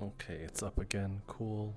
Okay, it's up again. Cool.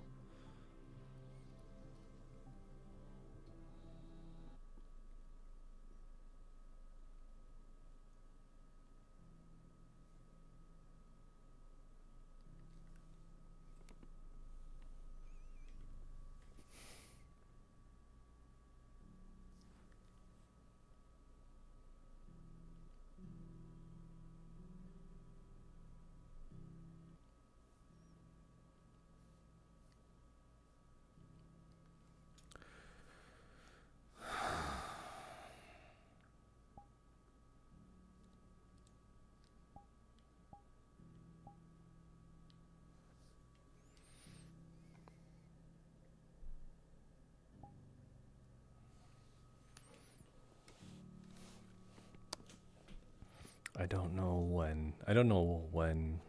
I don't know when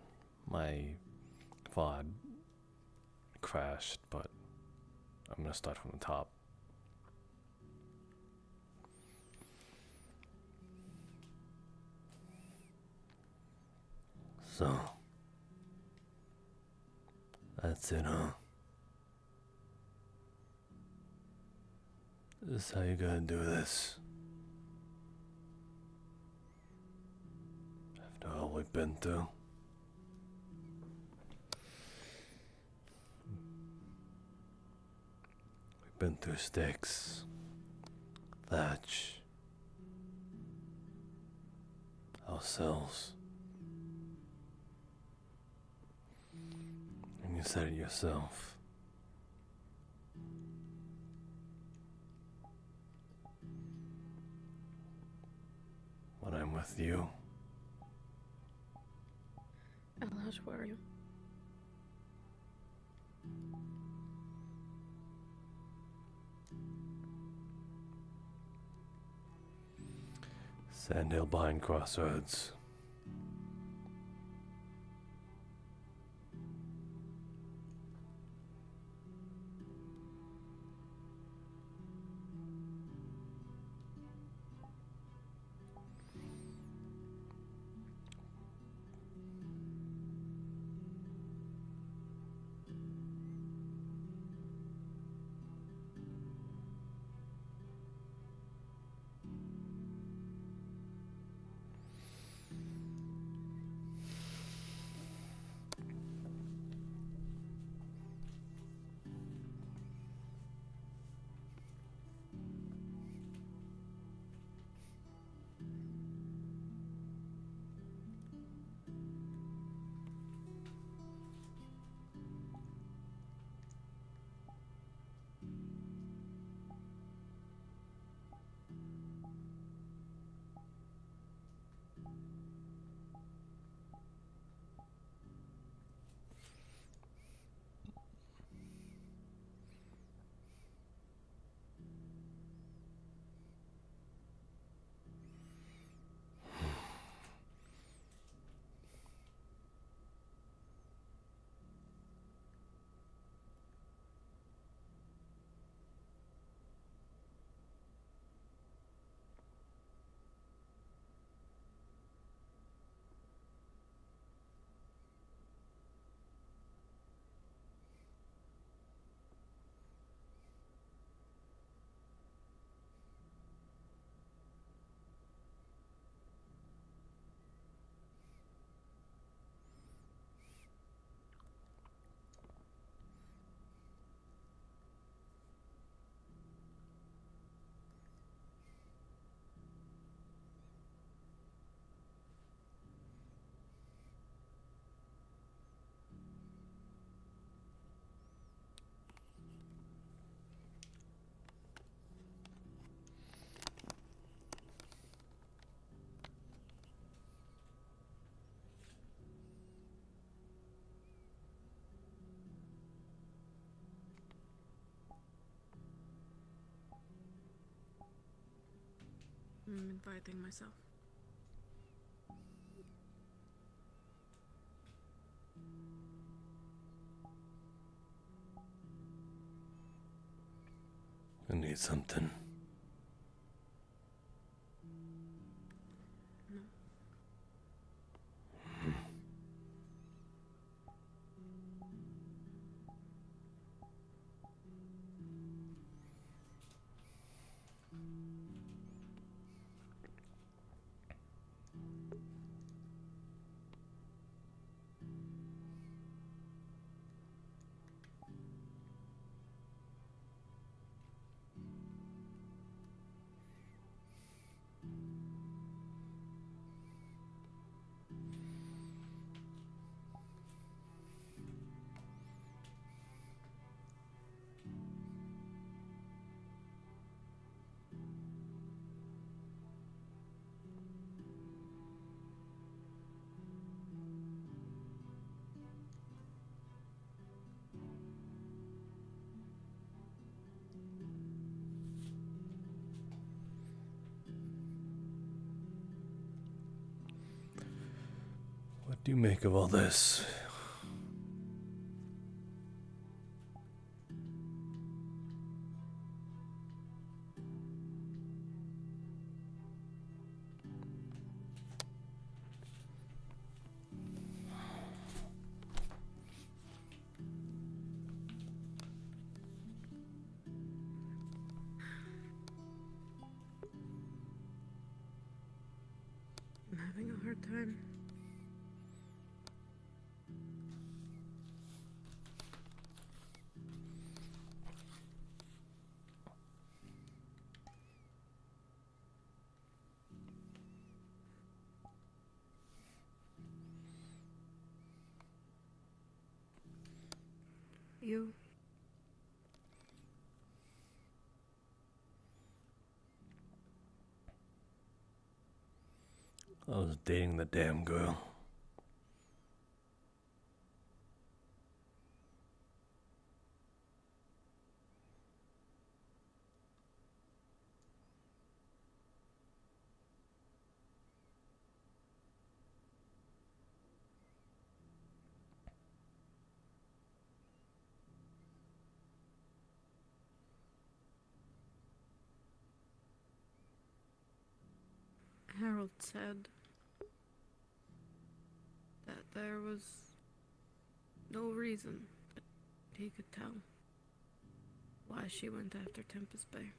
my VOD crashed, but I'm gonna start from the top. So, that's it, huh? This is how you gotta do this. After all we've been through. We've been through sticks, thatch, ourselves. And you said it yourself. When I'm with you, Elijah, where are you? Sandhill behind Crossroads. I'm inviting myself. I need something. No. do you make of all this? I'm having a hard time. You? I was dating the damn girl. Harold said that there was no reason that he could tell why she went after Tempest Bay.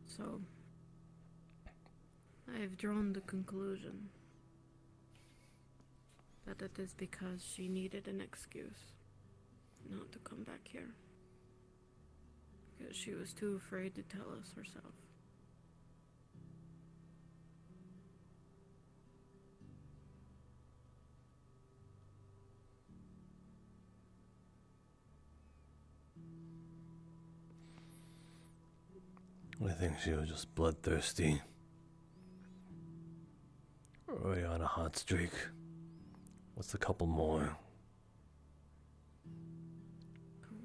So, I've drawn the conclusion that it is because she needed an excuse not to come back here. Because she was too afraid to tell us herself. I think she was just bloodthirsty. Already on a hot streak. What's a couple more?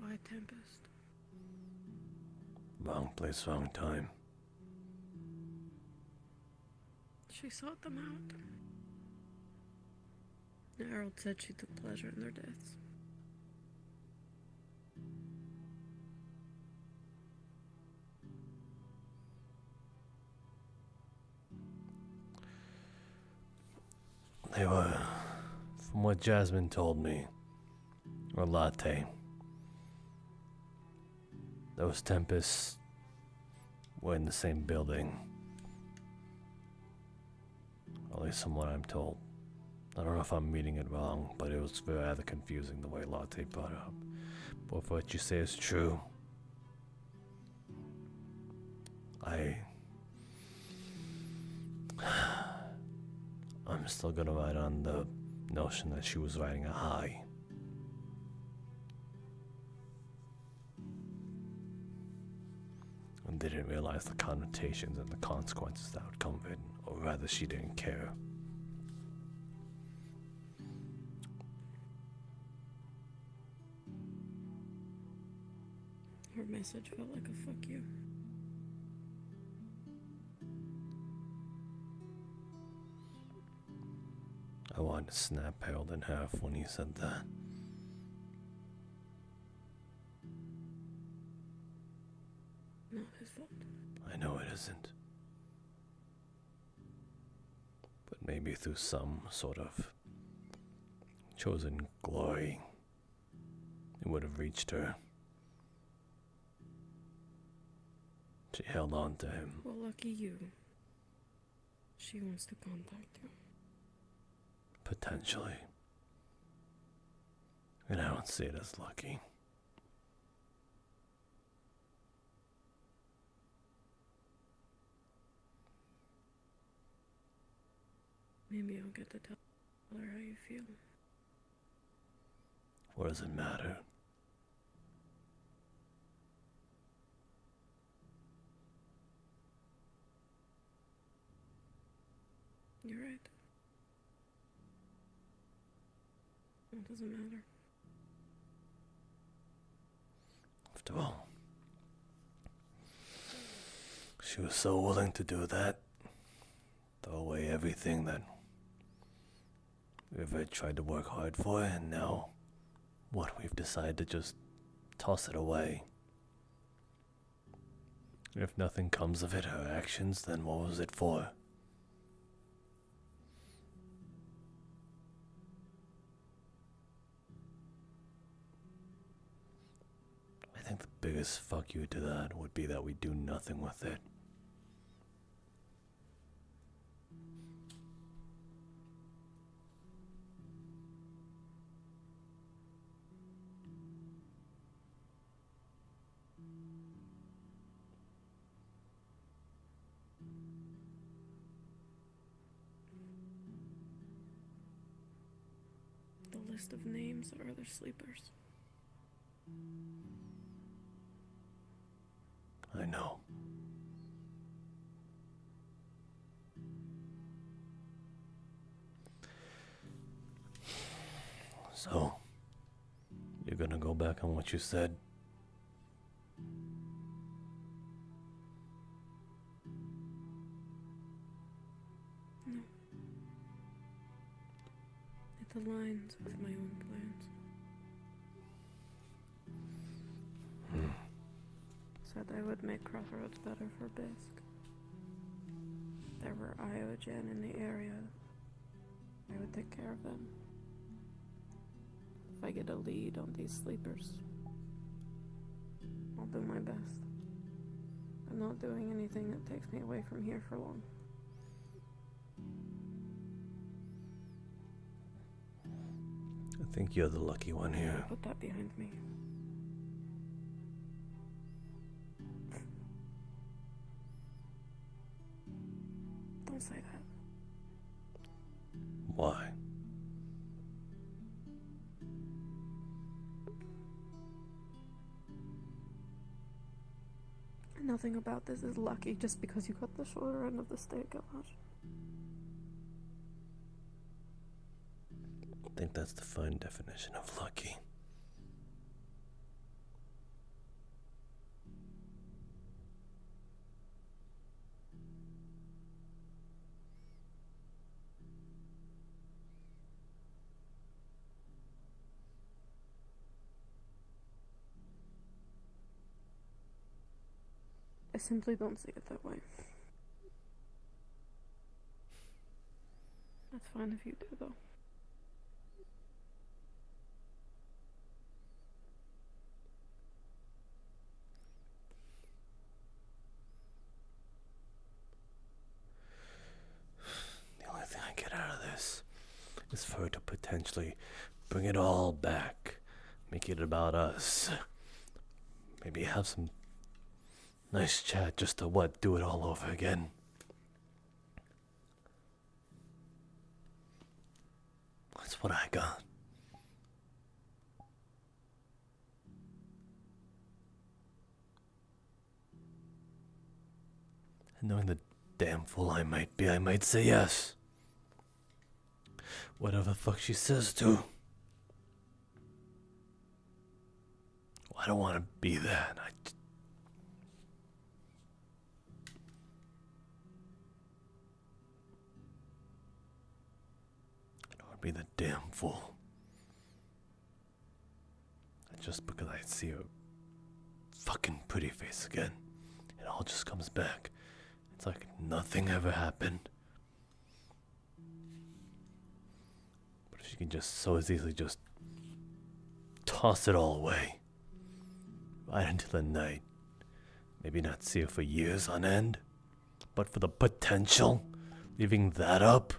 Why Tempest? Wrong place, wrong time. She sought them out. Harold said she took pleasure in their deaths. They were, from what Jasmine told me, or Latte. Those Tempests were in the same building. At least from what I'm told. I don't know if I'm reading it wrong, but it was rather confusing the way Latte brought it up. But if what you say is true, I'm still gonna ride on the notion that she was riding a high. And didn't realize the connotations and the consequences that would come of it, or rather she didn't care. Her message felt like a fuck you. I wanted to snap Harold in half when he said that. Not his fault. I know it isn't. But maybe through some sort of chosen glory, it would have reached her. She held on to him. Well, lucky you. She wants to contact you. Potentially. And I don't see it as lucky. Maybe I'll get to tell her how you feel. What does it matter? You're right. It doesn't matter. After all, she was so willing to do that. Throw away everything that we've ever tried to work hard for, and now, we've decided to just toss it away. If nothing comes of it, her actions, then what was it for? I think the biggest fuck you to that would be that we do nothing with it. The list of names of other sleepers. I know. So, you're gonna go back on what you said? No. It aligns with my own plans. Said I would make Crossroads better for Bisk. There were Iogen in the area. I would take care of them. If I get a lead on these sleepers, I'll do my best. I'm not doing anything that takes me away from here for long. I think you're the lucky one here. Put that behind me. Don't say that. Why? Nothing about this is lucky just because you got the shorter end of the stick, Elijah. I think that's the fine definition of lucky. I simply don't see it that way. That's fine if you do, though. The only thing I get out of this is for her to potentially bring it all back, make it about us. Maybe have some nice chat just to do it all over again. That's what I got. And knowing the damn fool I might be, I might say yes. Whatever the fuck she says to. I don't want to be that. Be the damn fool. And just because I see her fucking pretty face again, it all just comes back. It's like nothing ever happened. But if she can just so easily just toss it all away, right into the night, maybe not see her for years on end, but for the potential, leaving that up.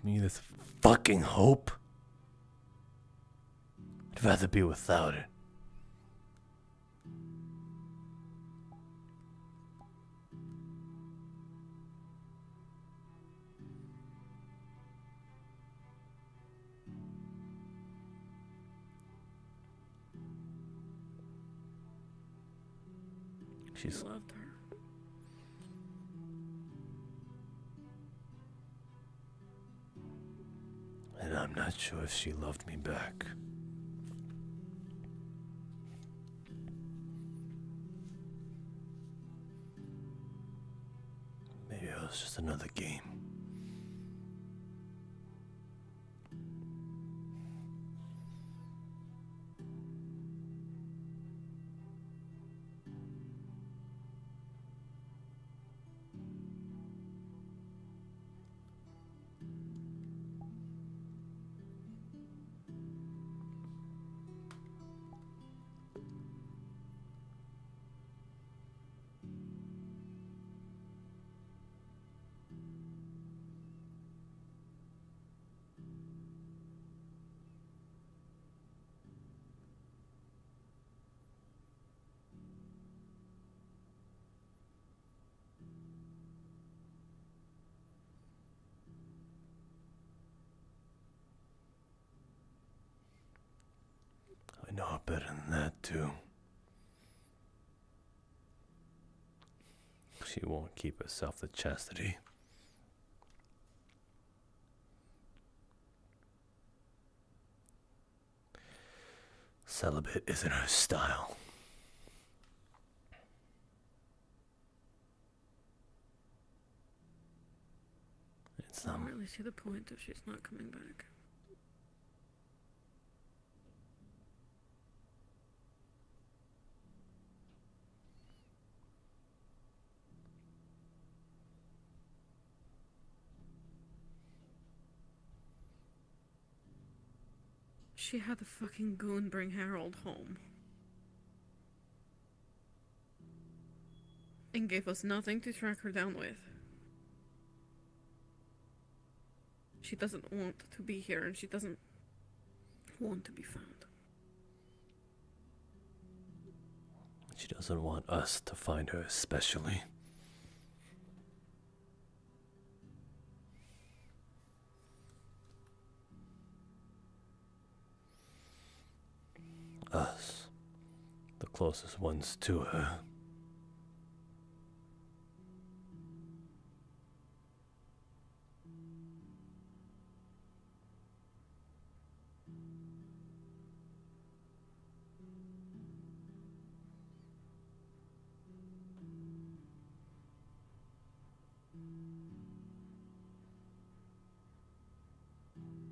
Me this fucking hope. I'd rather be without it. She's loved her. And I'm not sure if she loved me back. was just another game. I know her better than that, too. She won't keep herself the chastity. Celibate isn't her style. It's I don't really see the point if she's not coming back. She had the fucking goon bring Harold home. And gave us nothing to track her down with. She doesn't want to be here, and she doesn't want to be found. She doesn't want us to find her, especially. Us, the closest ones to her.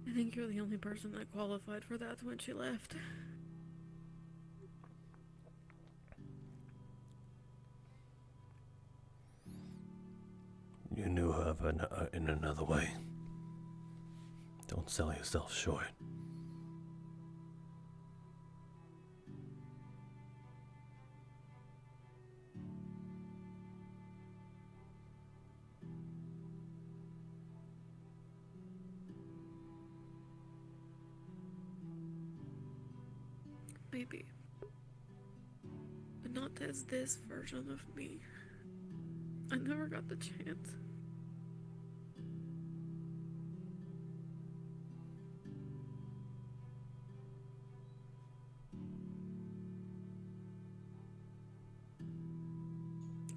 I think you're the only person that qualified for that when she left. You knew her in another way. Don't sell yourself short. Maybe. But not as this version of me. I never got the chance.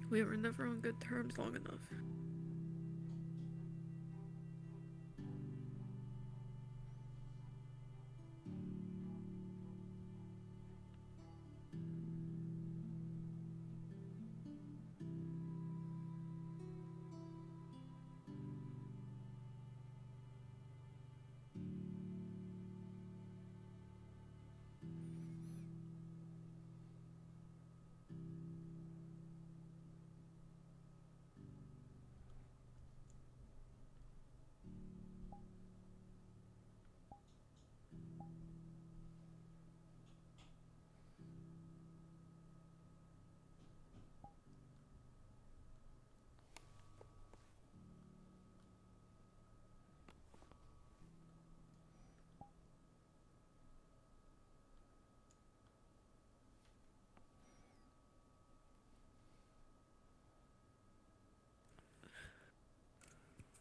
We were never on good terms long enough.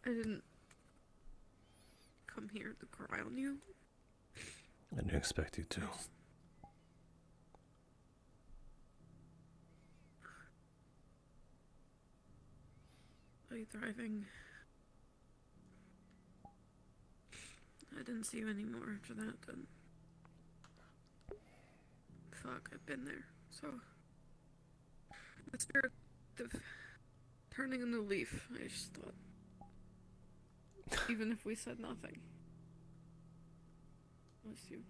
I didn't come here to cry on you. I didn't expect you to. Are you thriving? I didn't see you anymore after that, and fuck, I've been there. So the spirit of turning a new leaf. I just thought, even if we said nothing, unless you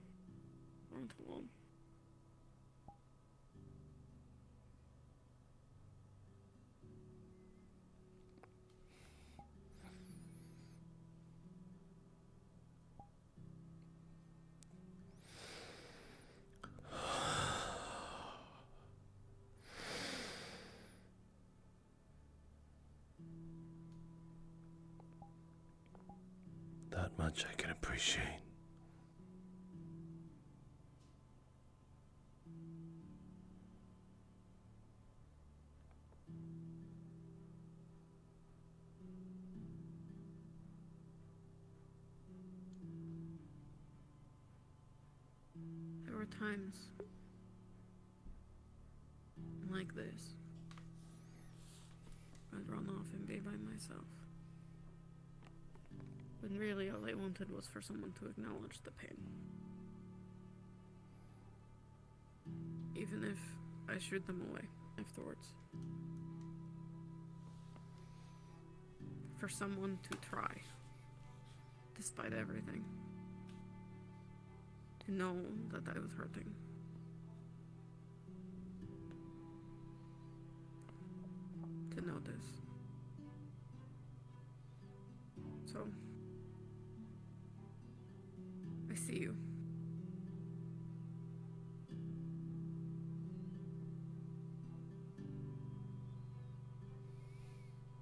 aren't alone. That much I can appreciate. There were times like this. I'd run off and be by myself. When really all I wanted was for someone to acknowledge the pain. Even if I shooed them away afterwards. For someone to try, despite everything. To know that I was hurting. To notice. So, I see you.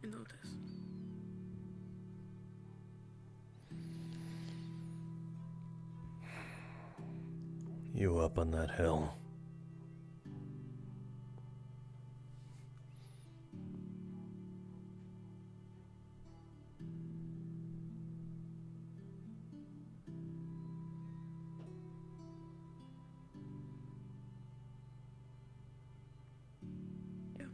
I notice. You up on that hill. Yeah.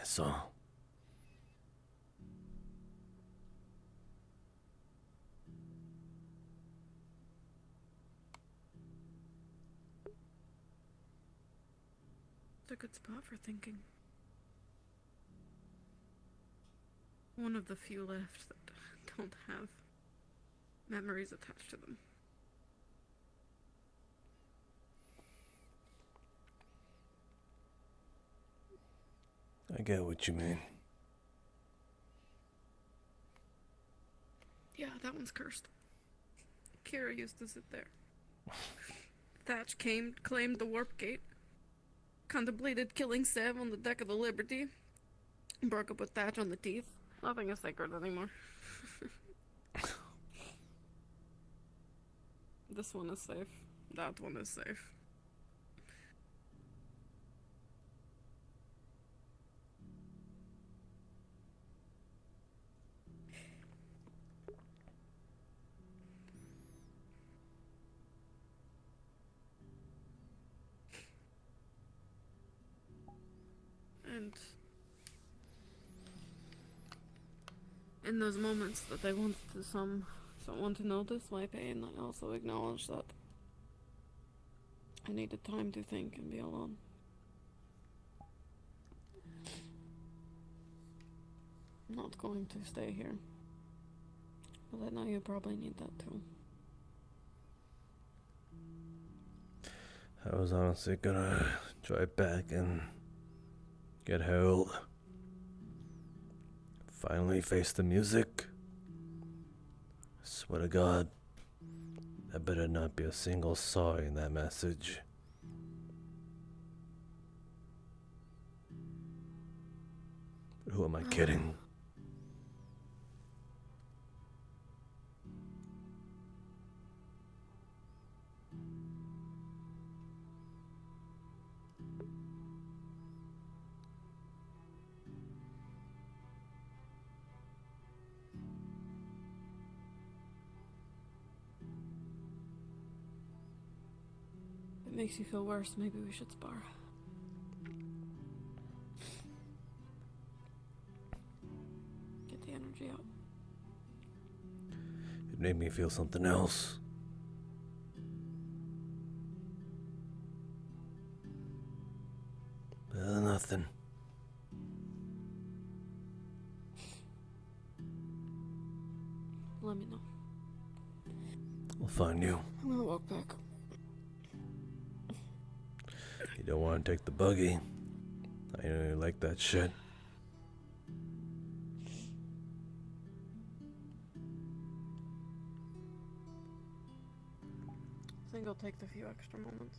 I saw. It's a good spot for thinking. One of the few left that don't have memories attached to them. I get what you mean. Yeah, that one's cursed. Kira used to sit there. Thatch claimed the warp gate, contemplated killing Sev on the deck of the Liberty, broke up with Thatch on the teeth. Nothing is sacred anymore. This one is safe. That one is safe. And in those moments that I want someone to notice my pain, I also acknowledge that I needed time to think and be alone. I'm not going to stay here. But I know you probably need that too. I was honestly gonna drive back and get held. Finally face the music. Swear to God, there better not be a single sorry in that message. But who am I kidding? If it makes you feel worse, maybe we should spar. Get the energy out. It made me feel something else. nothing. Let me know. I'll find you. I'm gonna walk back. You don't want to take the buggy. I know you like that shit. I think I'll take the few extra moments.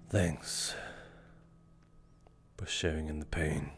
Thanks for sharing in the pain.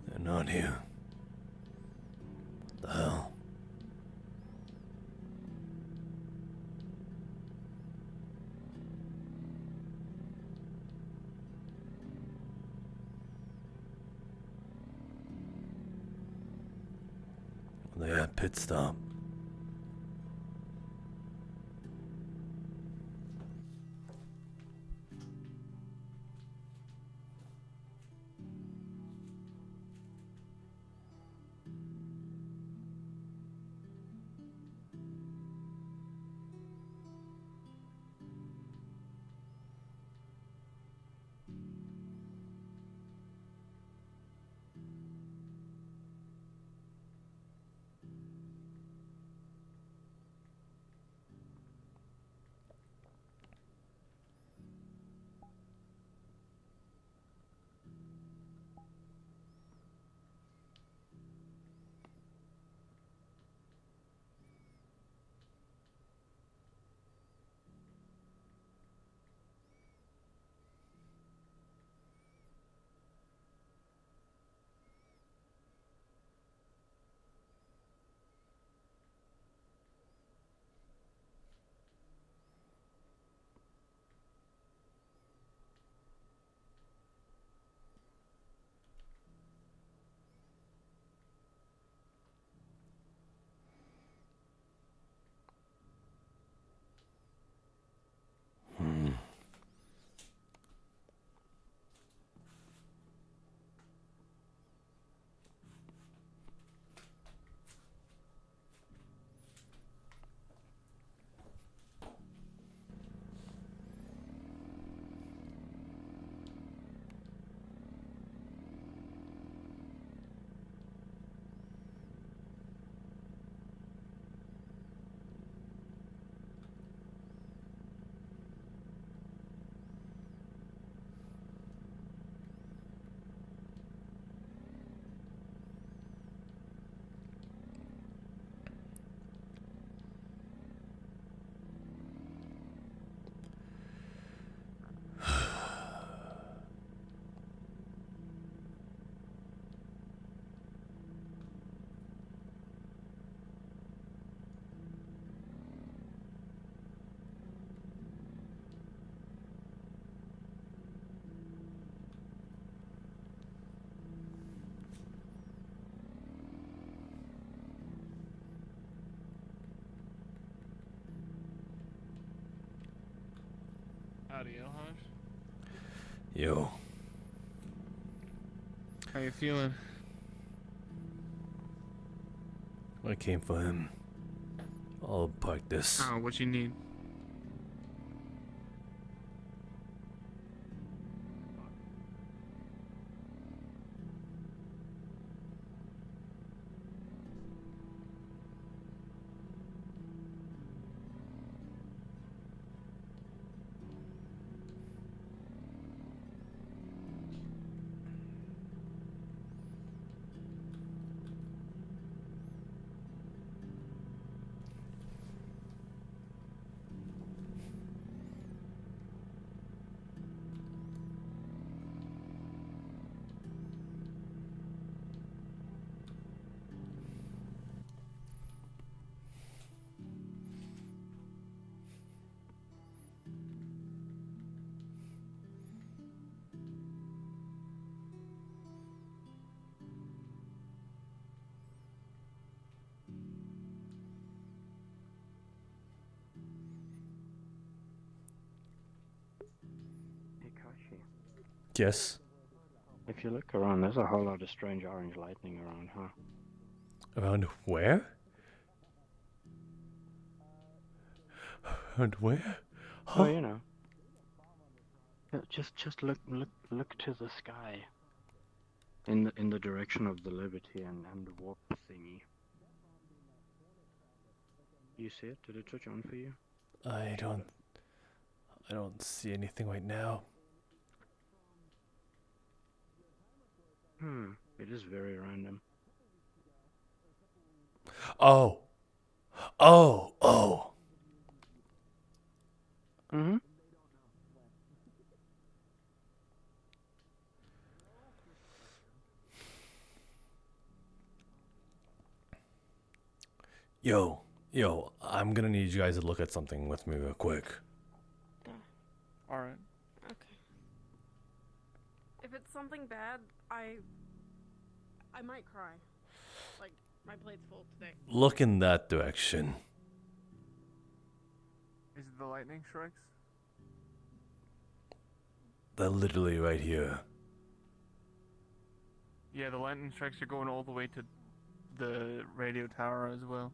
They're not here. What the hell? They at pit stop. Howdy, Elhaj. Yo, How you feeling? I came for him. I'll park this. Oh, what you need? Hey Kashi, Yes. if you look around, there's a whole lot of strange orange lightning around, huh? Around where? Around where? Oh, Huh? you know. Yeah, just look to the sky. In the direction of the Liberty and the warp thingy. You see it? Did it switch on for you? I don't see anything right now. It is very random. Oh. Oh. Oh. Mm-hmm. Yo, I'm gonna need you guys to look at something with me real quick. Alright. Okay. If it's something bad, I might cry. Like, my plate's full today. Look in that direction. Is it the lightning strikes? They're literally right here. Yeah, the lightning strikes are going all the way to the radio tower as well.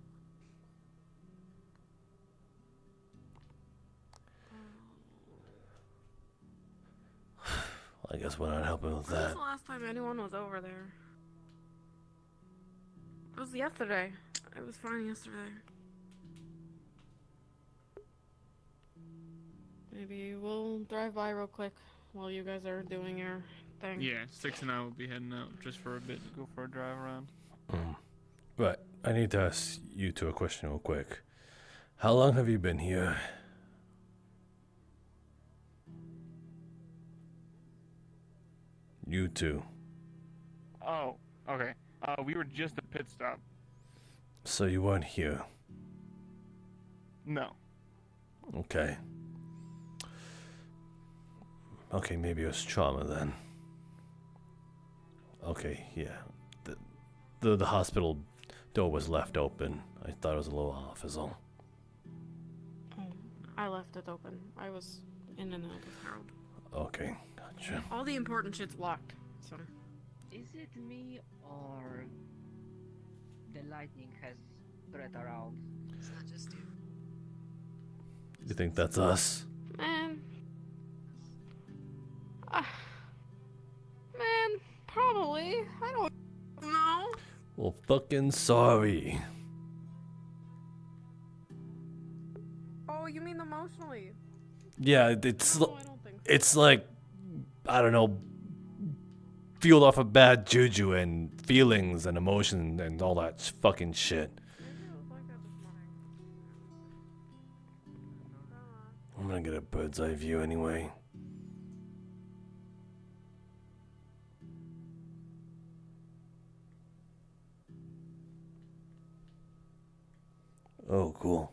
I guess we're not helping with When was that. the last time anyone was over there? It was yesterday. It was fine yesterday. Maybe we'll drive by real quick while you guys are doing your thing. Yeah, Six and I will be heading out just for a bit to go for a drive around. Right, I need to ask you two a question real quick. How long have you been here? You two. Oh, okay. We were just at pit stop. So you weren't here. No. Okay. Okay, maybe it was trauma then. Okay, yeah. The hospital door was left open. I thought it was a little off is all. I left it open. I was in and out of Harold. Okay, gotcha. All the important shit's locked, so. Is it me or the lightning has spread around? It's not just you. You think that's us? Man. Man, probably. I don't know. Well, fucking sorry. Oh, you mean emotionally? Yeah, it's No, I don't think so. it's like I don't know, fueled off of bad juju and feelings and emotion and all that fucking shit. Maybe it was like that this morning. I'm gonna get a bird's eye view anyway. Oh, cool.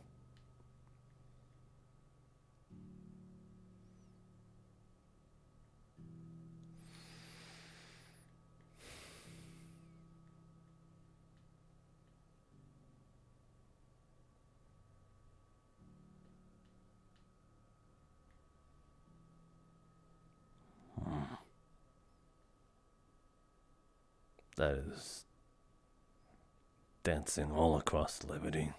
That is dancing all across Liberty.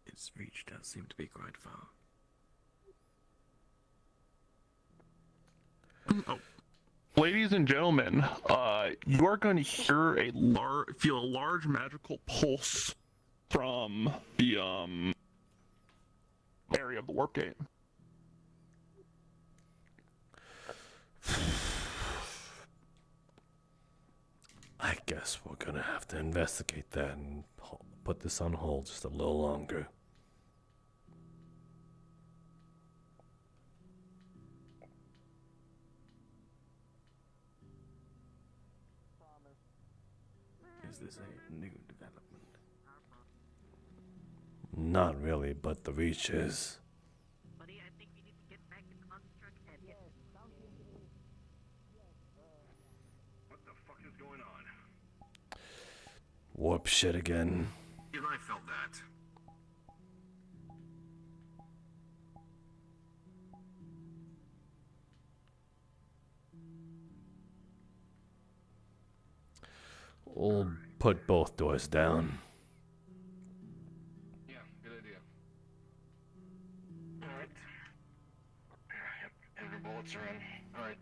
Its reach does seem to be quite far. Oh. Ladies and gentlemen, you are going to hear feel a large magical pulse from the area of the warp gate. I guess we're gonna have to investigate that and put this on hold just a little longer. Is this a new development? Not really, but the reach is. Buddy, I think we need to get back to construct and What the fuck is going on? Warp shit again. Even I felt that. We'll put both doors down. Yeah, good idea. Alright. Yep, every bullets are in. Alright.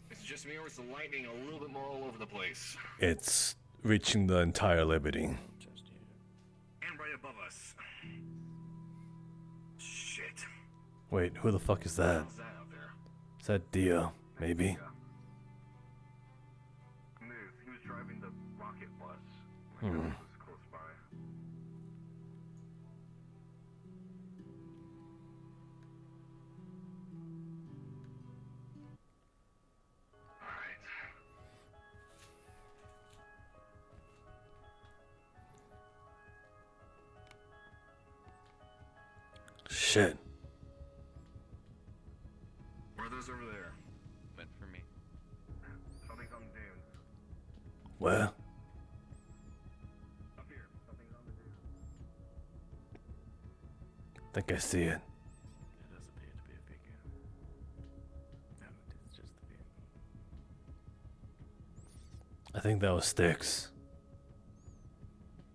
Is it just me or is the lightning a little bit more all over the place? It's reaching the entire Liberty. Just you. And right above us. Shit. Wait, who the fuck is that? How's that out there? Is that Dia? Maybe? Yeah. Move. He was driving the rocket bus. My Hmm. house was close by. Alright. Shit. What are those over there? Meant for me. Something's on the dunes. Where? Up here. Something's on the dunes. Think I see it. It does appear to be a figure. No, it is just the vehicle. I think that was Styx.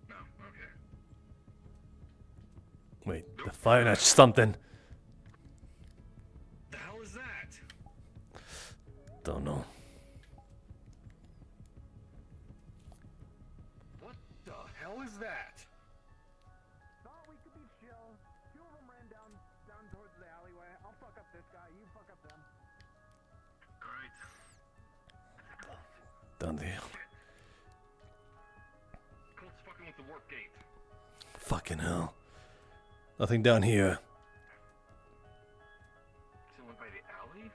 No, okay. Wait, the fire at something. The hell is that? Don't know. What the hell is that? Thought we could be chill. Two of them ran down towards the alleyway. I'll fuck up this guy. You fuck up them. Alright. Done deal. Colt's fucking with the warp gate. Fucking hell. Nothing down here. Someone by the alley?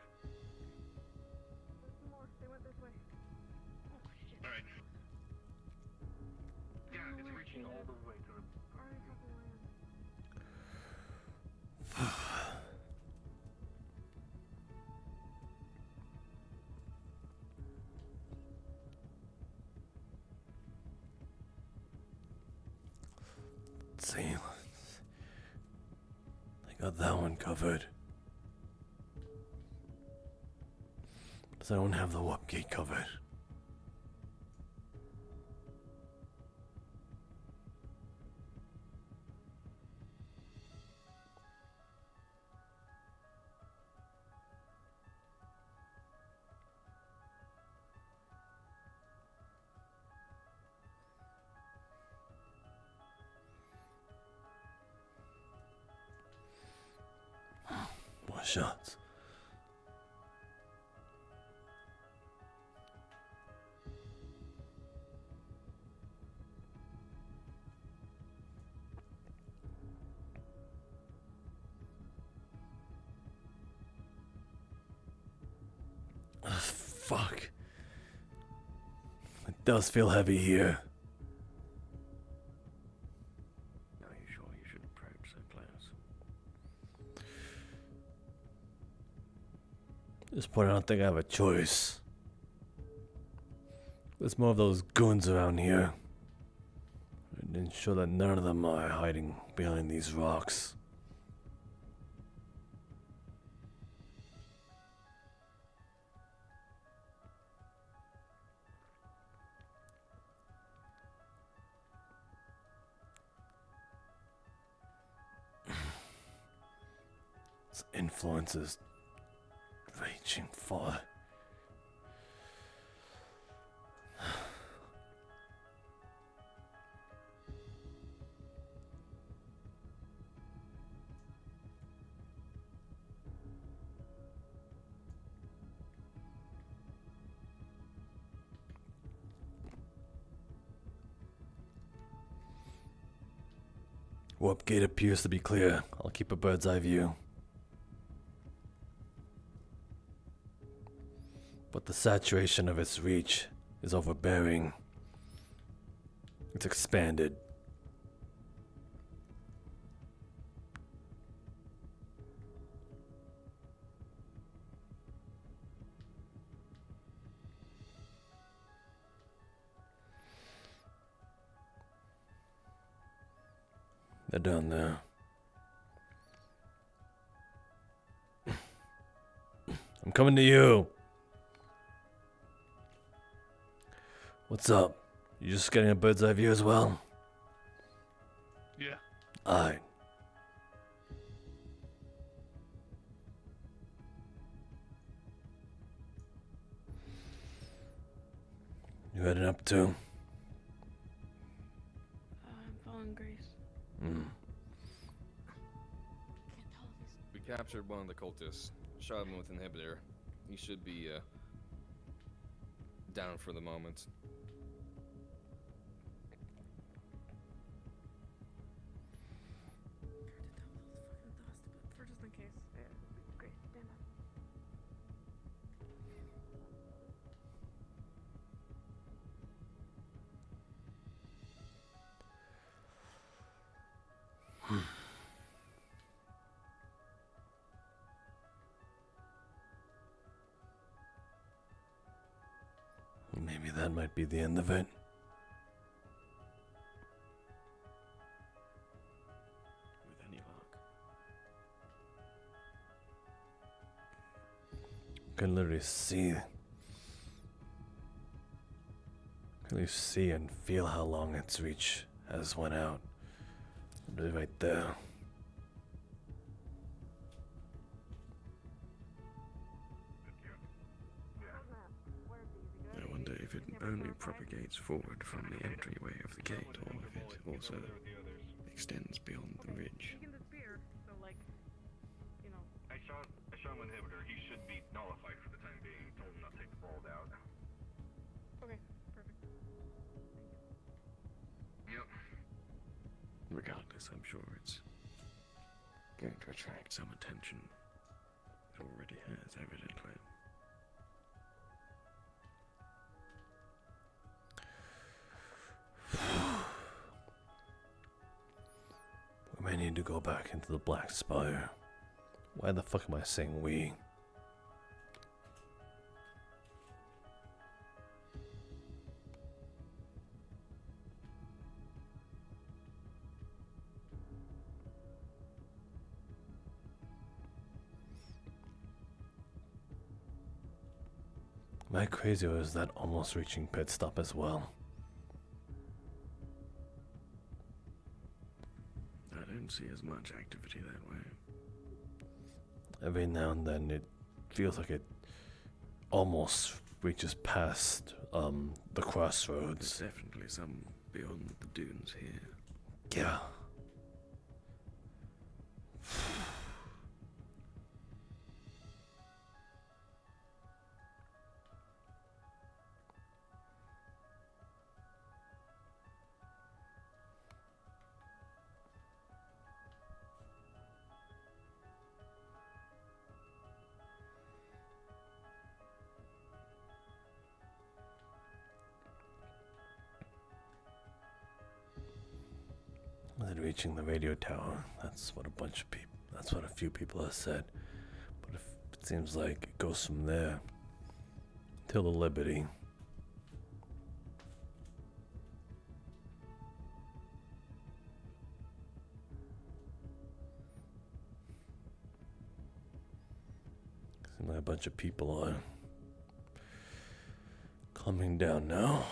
Some more. They went this way. Alright. Yeah, it's reaching all the way to the... Already fucking land. Let's see. I got that one covered. But I don't have the warp gate covered. More shots. Fuck. It does feel heavy here. Are you sure you should approach so close? At this point, I don't think I have a choice. There's more of those goons around here. and ensure that none of them are hiding behind these rocks. This influence is reaching far. Warp gate appears to be clear. I'll keep a bird's eye view. But the saturation of its reach is overbearing. It's expanded. They're down there. I'm coming to you. What's up? You just getting a bird's eye view as well? Yeah. Alright. You heading up too? I'm following Grace. We captured one of the cultists, shot him with an inhibitor. He should be down for the moment. For just in case. Grace, stand up. Maybe that might be the end of it. With any luck. Can literally see. Can you see and feel how long its reach has went out? Right there. I wonder if it only propagates forward from the entryway of the gate, or if it also extends beyond the ridge. He can disappear, so like, you know. I shot him with inhibitor. He should be nullified for the time being. Told him not to take the balls out. Okay, perfect. Yep. Regardless, I'm sure it's going to attract some attention. It already has, evidently. We may need to go back into the Black Spire. Why the fuck am I saying we? Am I crazy, or is that almost reaching pit stop as well? I don't see as much activity that way. Every now and then it feels like it almost reaches past the crossroads. There's definitely some beyond the dunes here. Yeah. With it reaching the radio tower, that's what a few people have said. But if it seems like it goes from there till the Liberty. like a bunch of people are calming down now.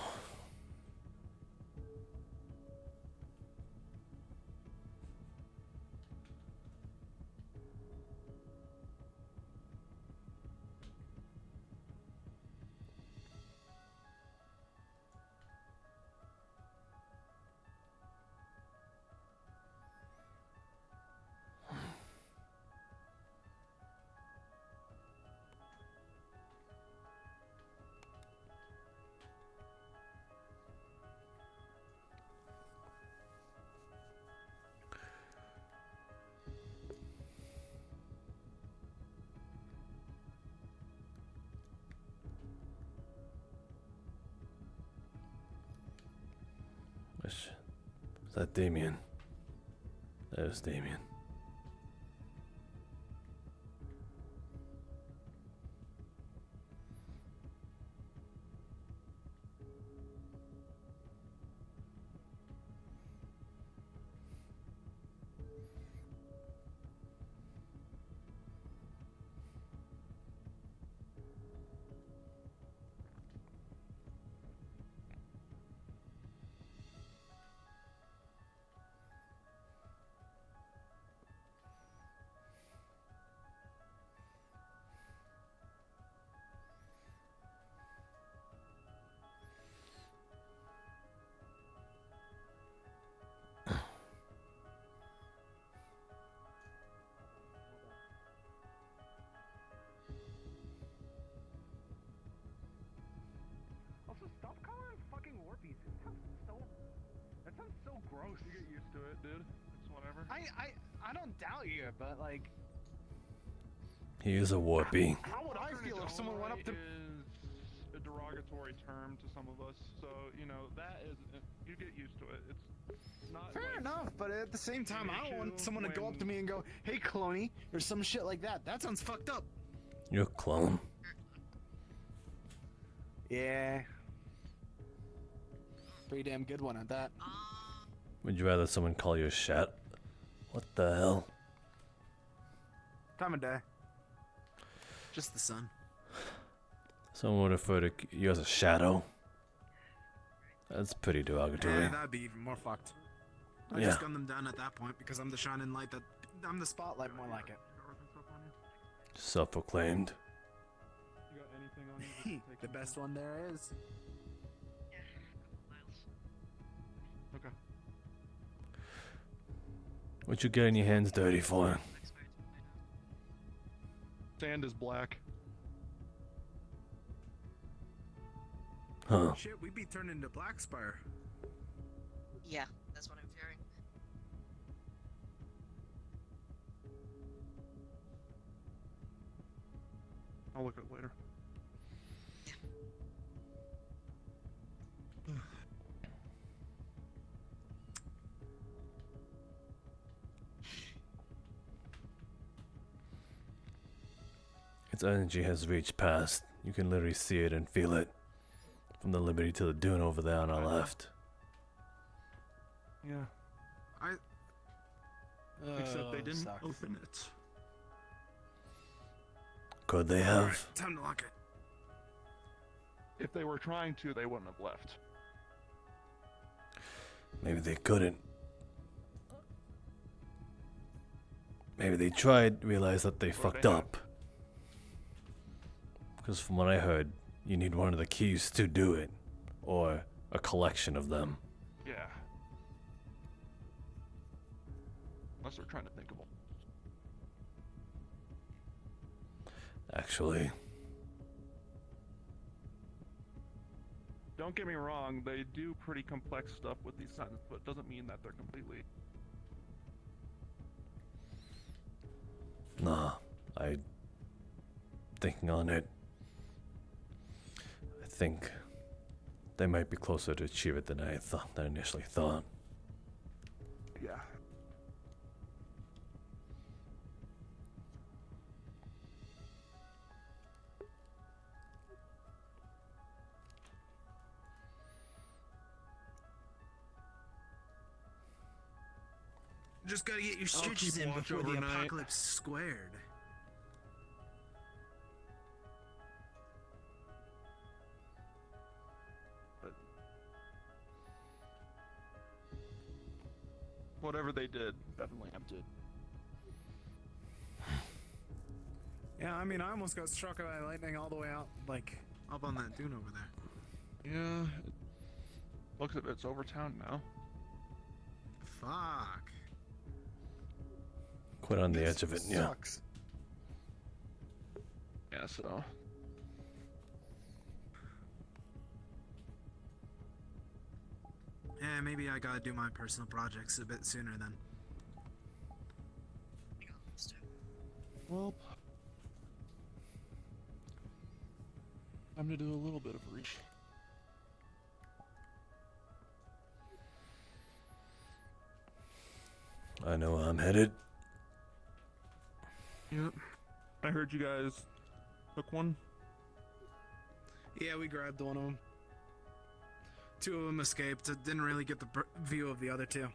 Is that Damien? That is Damien. Also, stop calling them fucking warpies. That sounds so gross. You get used to it, dude. It's whatever. I don't doubt you, but like, He is a warpy. how would I feel if someone went up to? Is a derogatory term to some of us, so you know that is you get used to it. It's not Fair like, enough, but at the same time, I don't want issue someone to go up to me and go, "Hey, cloney," or some shit like that. That sounds fucked up. You're a clone. Yeah. Pretty damn good one at that. Would you rather someone call you a shat? What the hell? Time of day. Just the sun. Someone would refer to you as a shadow. That's pretty derogatory. Yeah, that'd be even more fucked. I Yeah. just gun them down at that point because I'm the shining light that I'm the spotlight, more like it. Self-proclaimed. You got anything on you? that The takes best one there is. Okay. What you getting your hands dirty for? Sand is black. Huh. Shit, we'd be turned into Black Spire. Yeah, that's what I'm fearing. I'll look at it later. Its energy has reached past. You can literally see it and feel it. From the Liberty to the dune over there on our left. Yeah. Except they didn't sucks. open it. Could they have? Alright, time to lock it. If they were trying to, they wouldn't have left. Maybe they couldn't. Maybe they tried, realized that they fucked up. Because from what I heard, you need one of the keys to do it. Or a collection of them. Yeah. Unless they're trying to think of them. Actually. Don't get me wrong, they do pretty complex stuff with these sentences, but it doesn't mean that they're completely... Nah, thinking on it, I think they might be closer to achieve it than I initially thought. Yeah. Just gotta get your I'll stitches keep in watch before the overnight. apocalypse squared. whatever they did definitely emptied. Yeah, I mean, I almost got struck by lightning all the way out, like, up on that dune over there. Yeah, it looks like it's over town now. Fuck. Quite on the edge of it, yeah. Sucks. Yeah, so. Yeah, maybe I gotta do my personal projects a bit sooner then. Well, time to do a little bit of reach. I know where I'm headed. Yep. I heard you guys took one. Yeah, we grabbed one of them. Two of them escaped. Didn't really get the view of the other two.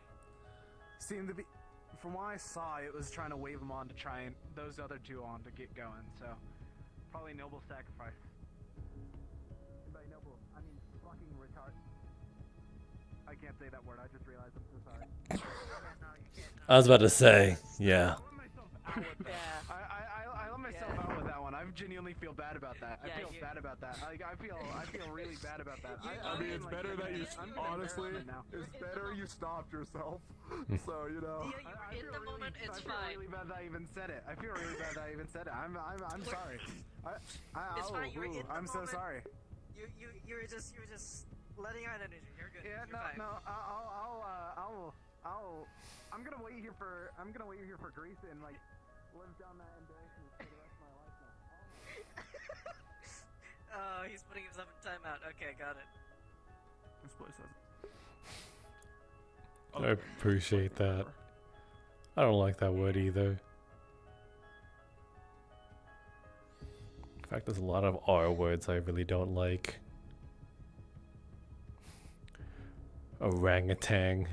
Seemed to be, from what I saw, it was trying to wave them on to try and those other two on to get going. So, probably noble sacrifice. By noble, I mean fucking retard. I can't say that word. I just realized. I'm so sorry. I was about to say, yeah. I let myself out with that one. I genuinely feel bad about that. I feel bad about that. Like, I feel really bad about that. I mean, it's better that you, honestly, it's better you stopped yourself. So, you know. Yeah, in the moment, it's fine. I feel really bad that I even said it. I feel really bad that I even said it. I'm sorry. It's fine. You're in the I'm so moment. sorry. You were just letting out energy. You're good. Yeah, You're fine. I'm gonna wait here for Greece and like live down that direction for the rest of my life now. Oh, he's putting himself in timeout. Okay, got it. This place has. I appreciate that. I don't like that word either. In fact, there's a lot of R words I really don't like. Orangutan.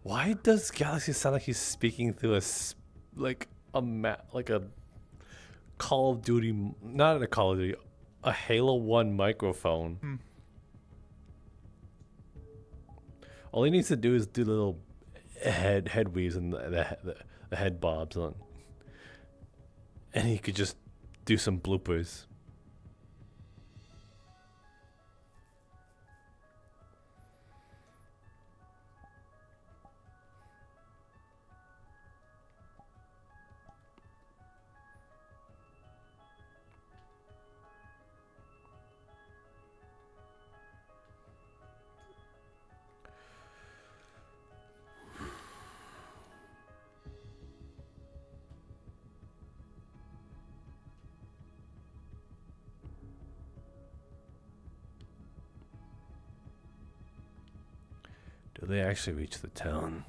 Why does Galaxy sound like he's speaking through a Call of Duty, not a Call of Duty, a Halo 1 microphone? All he needs to do is do little head weaves and the head bobs on, and he could just do some bloopers. Do they actually reach the town?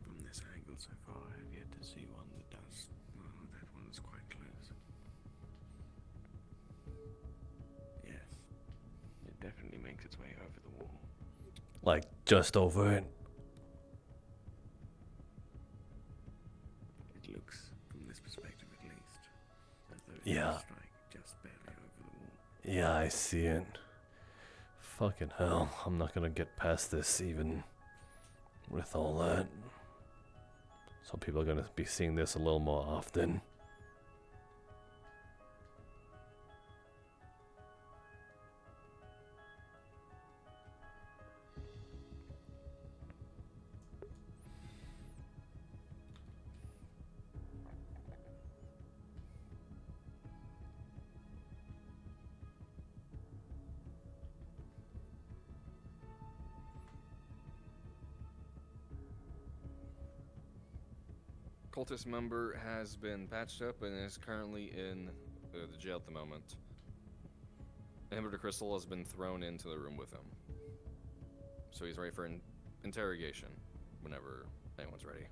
From this angle so far, I have yet to see one that does. Well, that one's quite close. Yes, it definitely makes its way over the wall. Like, just over it? It looks, from this perspective at least, as though it Yeah. might strike just barely over the wall. Yeah, I see it. Fucking hell, I'm not gonna get past this even with all that. So people are gonna be seeing this a little more often. Cultist member has been patched up and is currently in the jail at the moment. Inhibitor Crystal has been thrown into the room with him. So he's ready for interrogation whenever anyone's ready.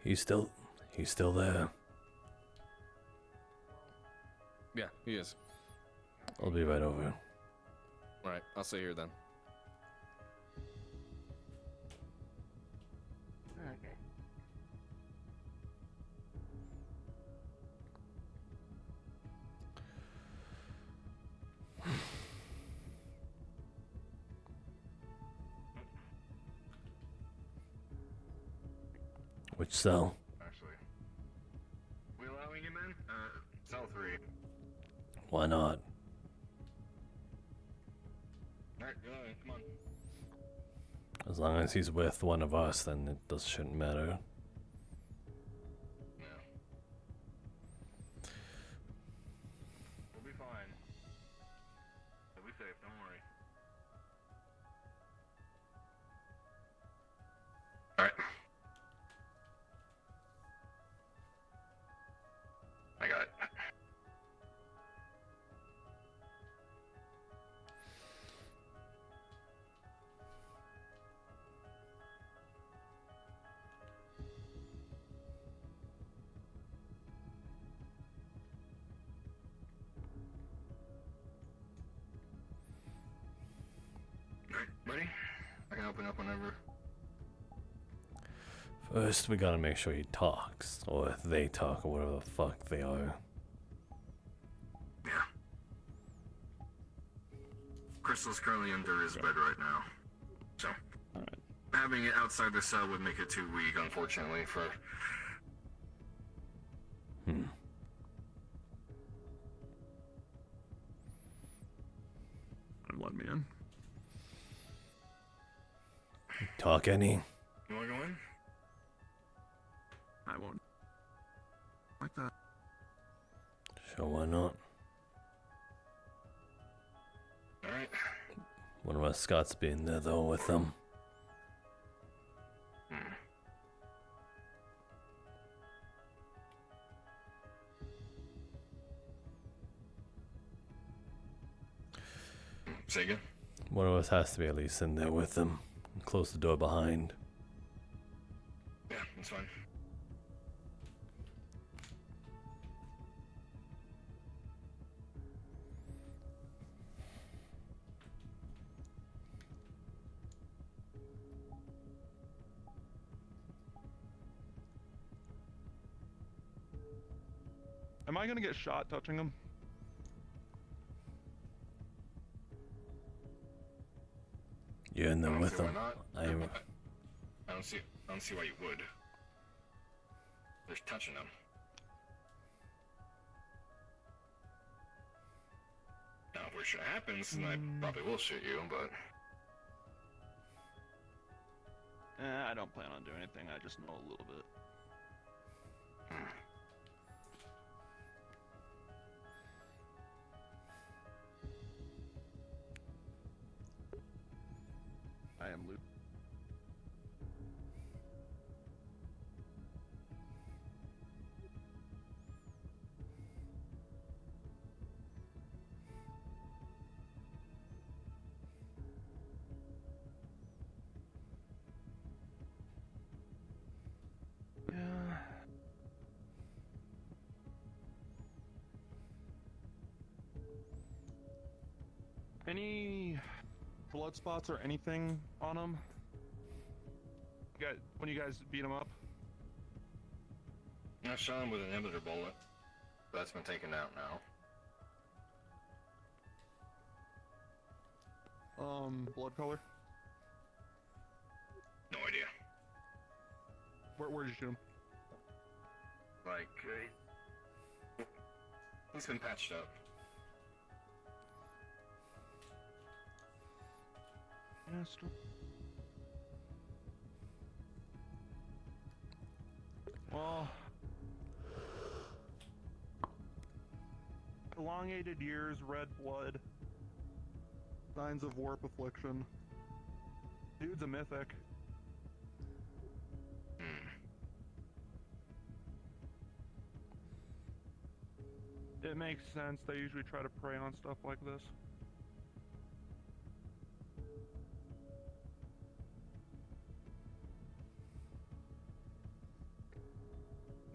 He's still there. Yeah, he is. I'll be right over. Alright, I'll stay here then. Okay. Which cell? Actually, we allowing him in? Cell 3. Why not? Alright, go ahead, come on. As long as he's with one of us, then it shouldn't matter. Yeah. We'll be fine. We'll be safe, don't worry. Alright. I got it. Alright, ready? I can open up whenever. First, we gotta make sure he talks, or they talk, or whatever the fuck they are. Yeah. Crystal's currently under his bed right now. So, having it outside the cell would make it too weak, unfortunately, for... And let me in. Talk any? You wanna go in? I won't. Like that. Sure, why not? Alright. One of us Scots being there though with them. Say again? One of us has to be at least in there with them. And close the door behind. Yeah, that's fine. Am I gonna get shot touching him? You're in there I don't with see why them. not. I I don't see why you would. There's touching them. Now, if shit happens, then I probably will shoot you, but... I don't plan on doing anything, I just know a little bit. I am Luke. Yeah. Any blood spots or anything on him? When you guys beat him up? I shot him with an inhibitor bullet. That's been taken out now. Blood color? No idea. Where did you shoot him? Like, he's been patched up. Well, elongated years, red blood, signs of warp affliction. Dude's a mythic. It makes sense. They usually try to prey on stuff like this.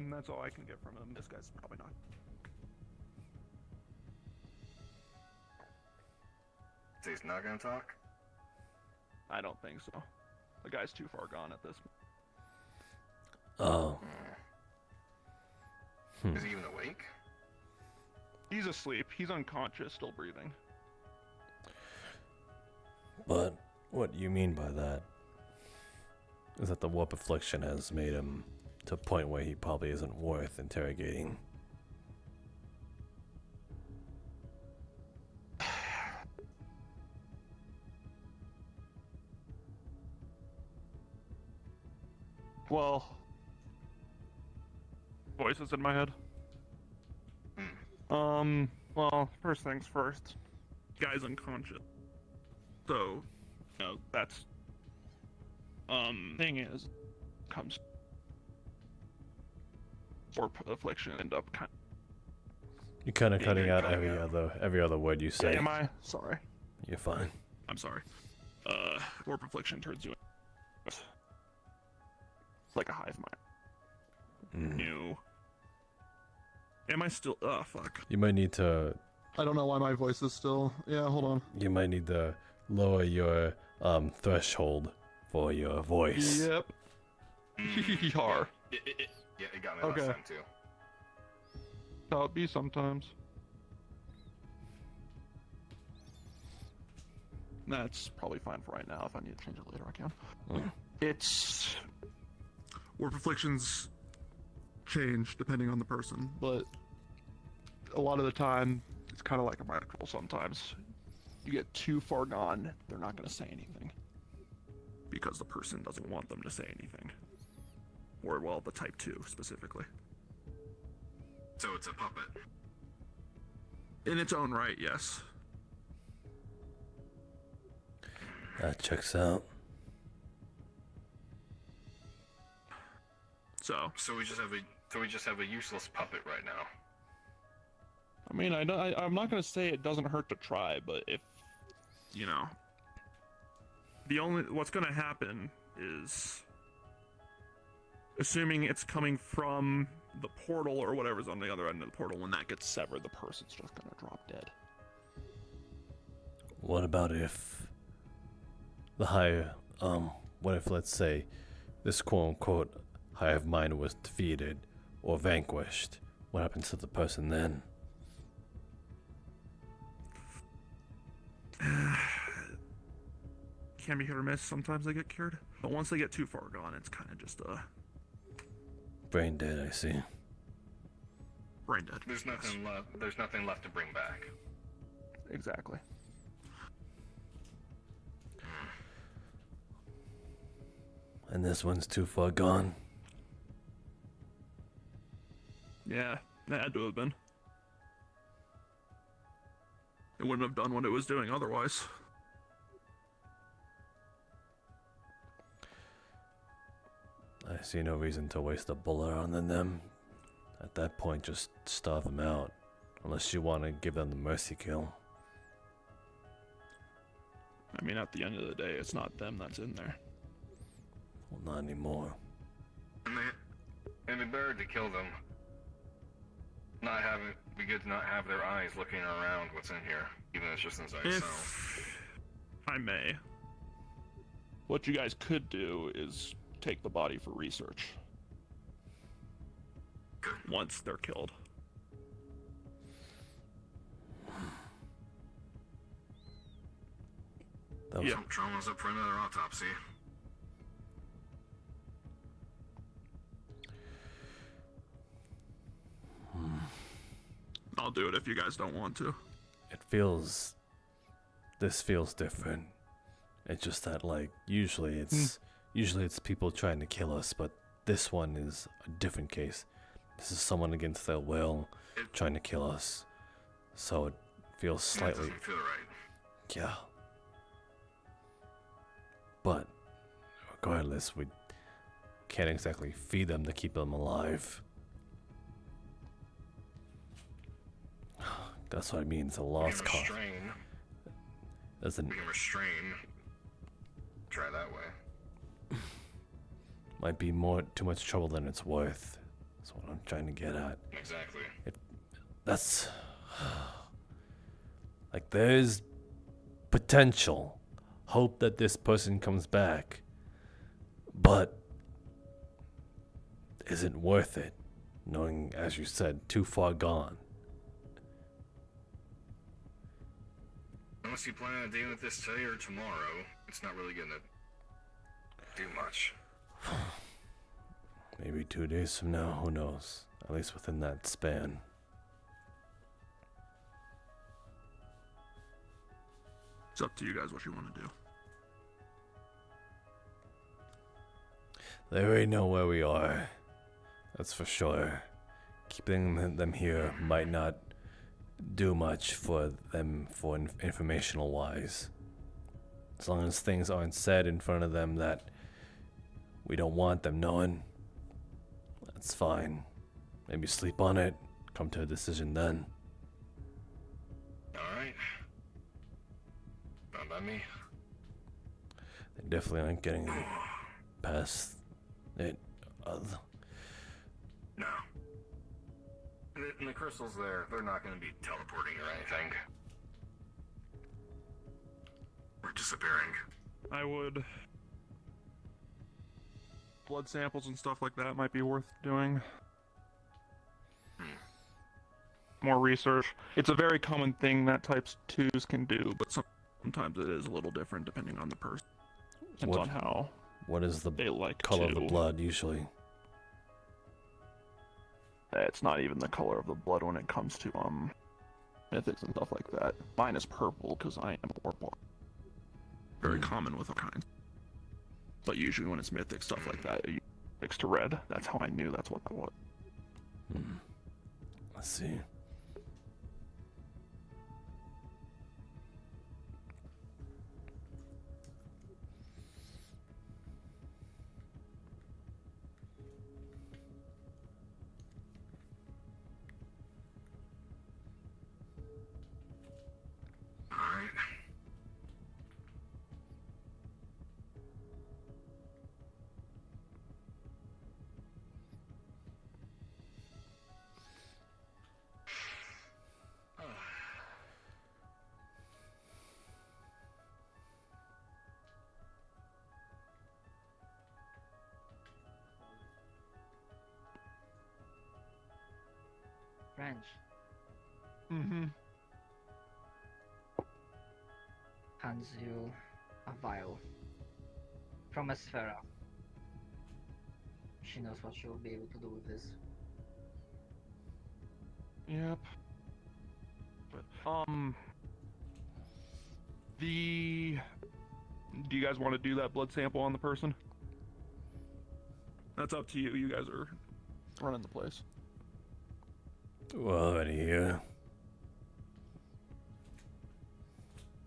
And that's all I can get from him. This guy's probably not. So he's not gonna talk? I don't think so. The guy's too far gone at this. Oh. Is he even awake? He's asleep. He's unconscious, still breathing. But what you mean by that is that the warp affliction has made him to a point where he probably isn't worth interrogating. Well, voices in my head. Well, first things first. Guy's unconscious. So, you know, that's thing is comes warp affliction end up kind You're kind of cutting out every other word you say. Am I? Sorry. You're fine. I'm sorry. Warp affliction turns you like a hive mind. No. Am I still? Oh, fuck. You might need to. I don't know why my voice is still. Yeah, hold on. You might need to lower your threshold for your voice. Yep. Yar. Yeah, it got me Okay. last time too. How it be sometimes. That's probably fine for right now. If I need to change it later, I can. It's warp afflictions change depending on the person, but a lot of the time it's kind of like a mind control. Sometimes you get too far gone, they're not going to say anything because the person doesn't want them to say anything, or well, the type 2 specifically. So it's a puppet. In its own right, yes. That checks out. So we just have a useless puppet right now. I mean, I'm not gonna say it doesn't hurt to try, but if, you know, what's gonna happen is, assuming it's coming from the portal or whatever's on the other end of the portal, when that gets severed, the person's just gonna drop dead. What about if the higher, what if, let's say, this quote-unquote hive mind was defeated or vanquished? What happens to the person then? Can be hit or miss. Sometimes they get cured, but once they get too far gone, it's kind of just Brain dead, I see. brain dead. There's nothing left. There's nothing left to bring back. Exactly. And this one's too far gone. Yeah, that had to have been. It wouldn't have done what it was doing otherwise. I see no reason to waste a bullet on them. At that point, just starve them out. Unless you want to give them the mercy kill. I mean, at the end of the day, it's not them that's in there. Well, not anymore. It'd be better to kill them. Be good to not have their eyes looking around what's in here, even if it's just inside If itself. I may, what you guys could do is take the body for research. Once they're killed. Yeah. Trauma's up for another autopsy. I'll do it if you guys don't want to. This feels different. It's just that, like, usually it's people trying to kill us, but this one is a different case. This is someone against their will trying to kill us. So it feels slightly. It doesn't feel right. Yeah. But regardless, we can't exactly feed them to keep them alive. That's what I mean. It's a lost cause. We can restrain. Try that way. Might be too much trouble than it's worth. That's what I'm trying to get at. Exactly. That's like there's potential, hope that this person comes back, but is it worth it, knowing, as you said, too far gone? Unless you plan on dealing with this today or tomorrow, it's not really gonna do much. Maybe 2 days from now, who knows? At least within that span. It's up to you guys what you want to do. They already know where we are. That's for sure. Keeping them here might not do much for them for informational wise. As long as things aren't said in front of them that we don't want them knowing, that's fine. Maybe sleep on it, come to a decision then. Alright. Not by me. They definitely aren't getting past it. No. And the crystals there, they're not going to be teleporting or anything. Or disappearing. I would. Blood samples and stuff like that might be worth doing. More research. It's a very common thing that types 2s can do, but sometimes it is a little different depending on the person. Depends on how. What is the they like color of to. the blood usually? It's not even the color of the blood when it comes to mythics and stuff like that. Mine is purple because I am warp. Very common with all kinds. But usually when it's mythic stuff like that, you mix to red. That's how I knew that's what that was. Let's see. Alright. French. Mm-hmm. Hands you a vial from a Sphera. She knows what she will be able to do with this. Yep. But, do you guys want to do that blood sample on the person? That's up to you. You guys are running the place. We're already here.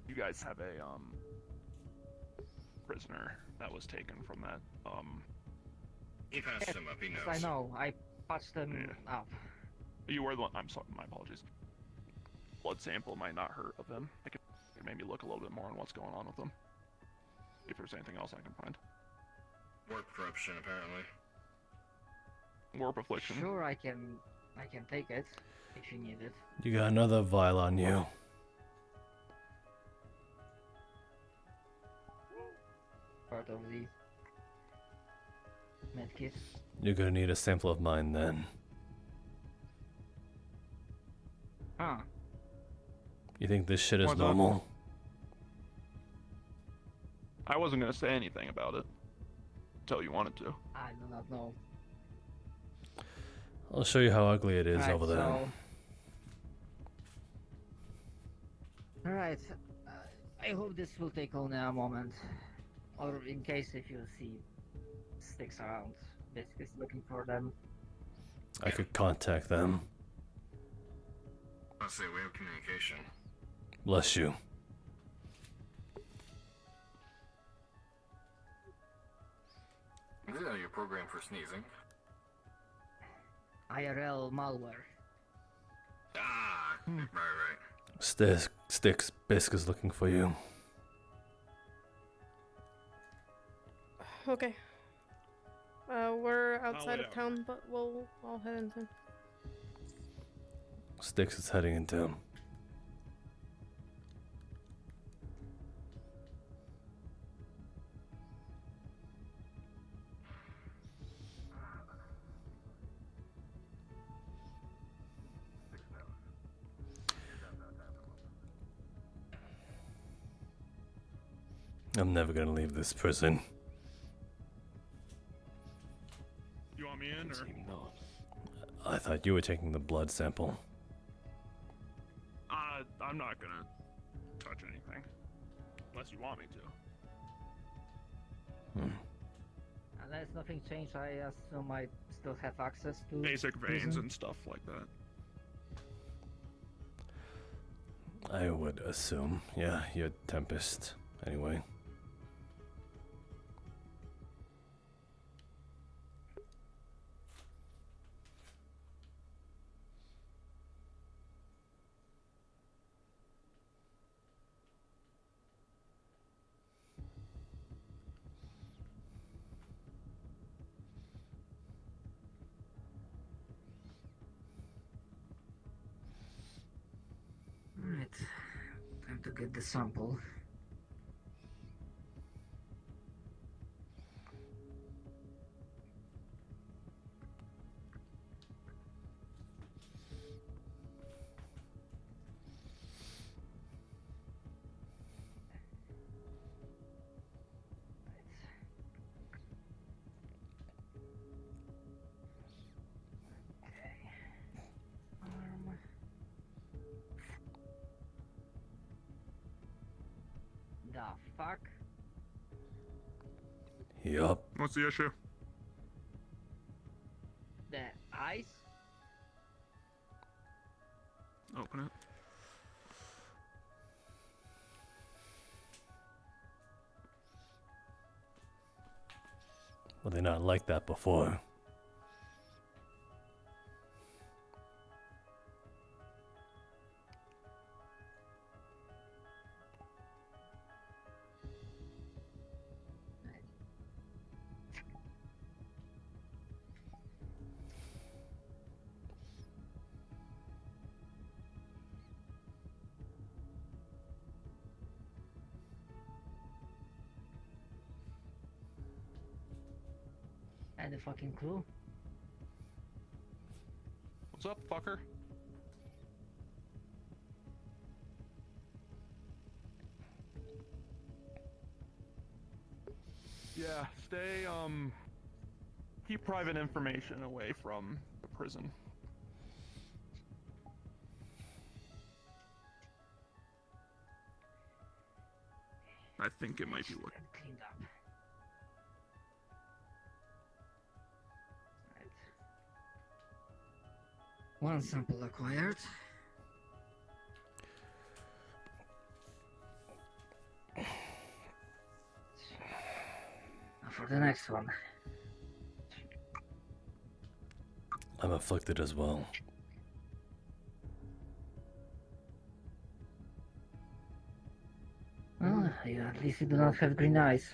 You guys have a prisoner that was taken from that He passed him up, he knows. Yes, I know. I patched them up. You were the one. I'm sorry, my apologies. Blood sample might not hurt of them. It could maybe look a little bit more on what's going on with them. If there's anything else I can find. Warp corruption, apparently. Warp affliction. Sure, I can take it if you need it. You got another vial on you. Part of the medkit. You're gonna need a sample of mine then. Huh. You think this shit is What's up? normal? I wasn't gonna say anything about it until you wanted to. I do not know. I'll show you how ugly it is Right, over there. Alright. I hope this will take only a moment. Or in case if you see sticks around, basically looking for them. I could contact them. Let's see, we have communication. Bless you. Is that your program for sneezing? IRL malware. Ah, right. Sticks, Bisk is looking for you. Okay. We're outside wait of out. town, but I'll head into. Styx is heading into. I'm never gonna leave this prison. You want me in, or? Seem not. I thought you were taking the blood sample. I'm not gonna touch anything. Unless you want me to. Unless nothing changed, I assume I still have access to Basic veins prison. and stuff like that. I would assume. Yeah, you're Tempest. Anyway. Alright, time to get the sample. Arm. The fuck? Yup. What's the issue? The ice? Open it. Were they not like that before? Any fucking clue? What's up, fucker? Yeah, stay, keep private information away from the prison. I think it might be looking. Cleaned up. Right. One sample acquired. Now for the next one. I'm afflicted as well. Well, yeah, at least you do not have green eyes.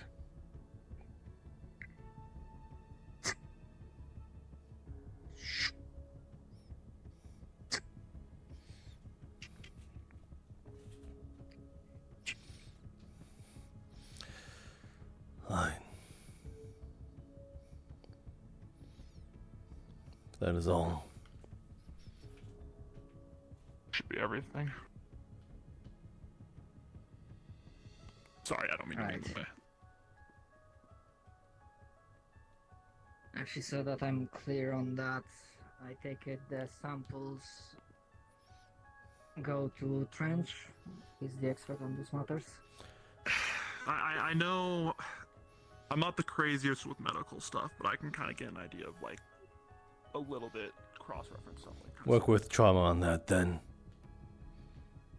Fine. That is all. Should be everything. Sorry, I don't mean to be in the Right. way. Actually, so that I'm clear on that, I take it the samples go to Trench. He's the expert on these matters. I know I'm not the craziest with medical stuff, but I can kind of get an idea of like a little bit cross-reference stuff like that. Work with trauma on that then.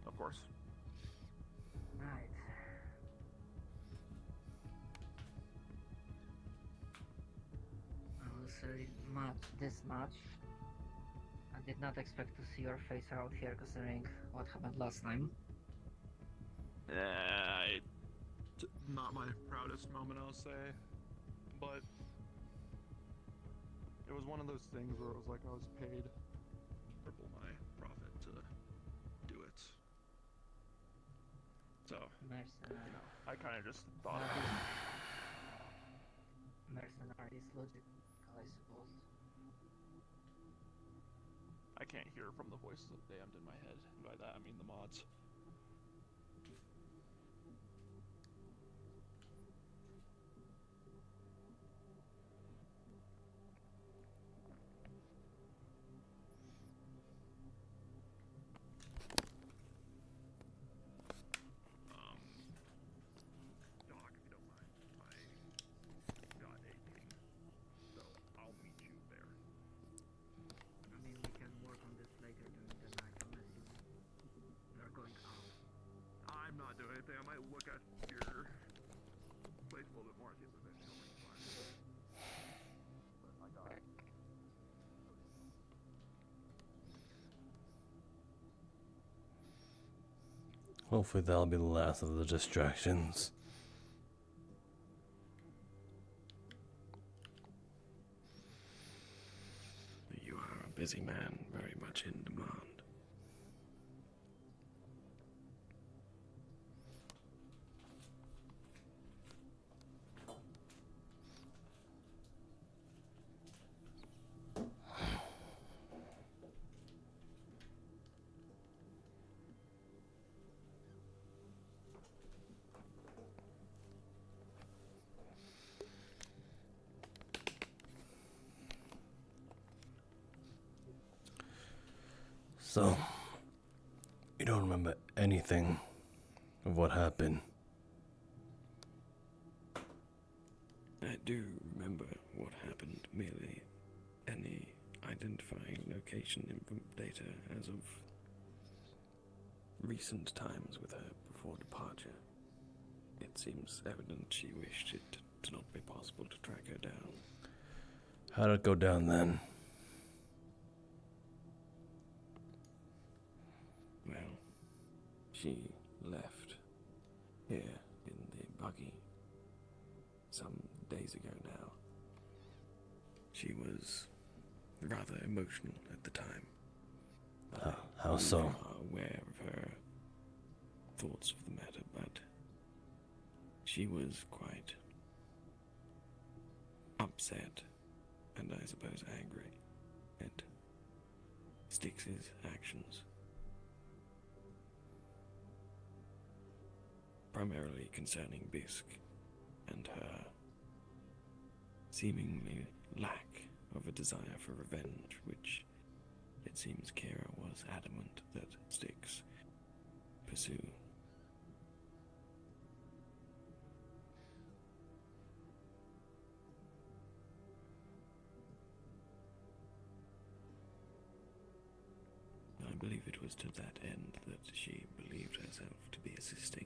Of course. Right. I will say this much. I did not expect to see your face out here considering what happened last time. Not my proudest moment, I'll say, but It was one of those things where it was like I was paid triple my profit to do it. So, I kind of just thought. Mercenaries logic, I suppose. I can't hear from the voices of damned in my head. And by that I mean the mods. Doc, if you don't mind, I got a meeting, so I'll meet you there. I mean, we can work on this later during the night unless you're going out. I'm not doing anything. I might look at your place a little bit more. See if there's anything else I can find. But I got it. Hopefully that'll be the last of the distractions. You are a busy man, very much in demand. So, you don't remember anything of what happened? I do remember what happened, merely any identifying location data as of recent times with her before departure. It seems evident she wished it to not be possible to track her down. How'd it go down then? Well, she left here in the buggy some days ago now. She was rather emotional at the time. How so? We are aware of her thoughts of the matter, but she was quite upset and I suppose angry at Styx's actions. Primarily concerning Bisque and her seemingly lack of a desire for revenge, which it seems Kira was adamant that Styx pursue. I believe it was to that end that she believed herself to be assisting.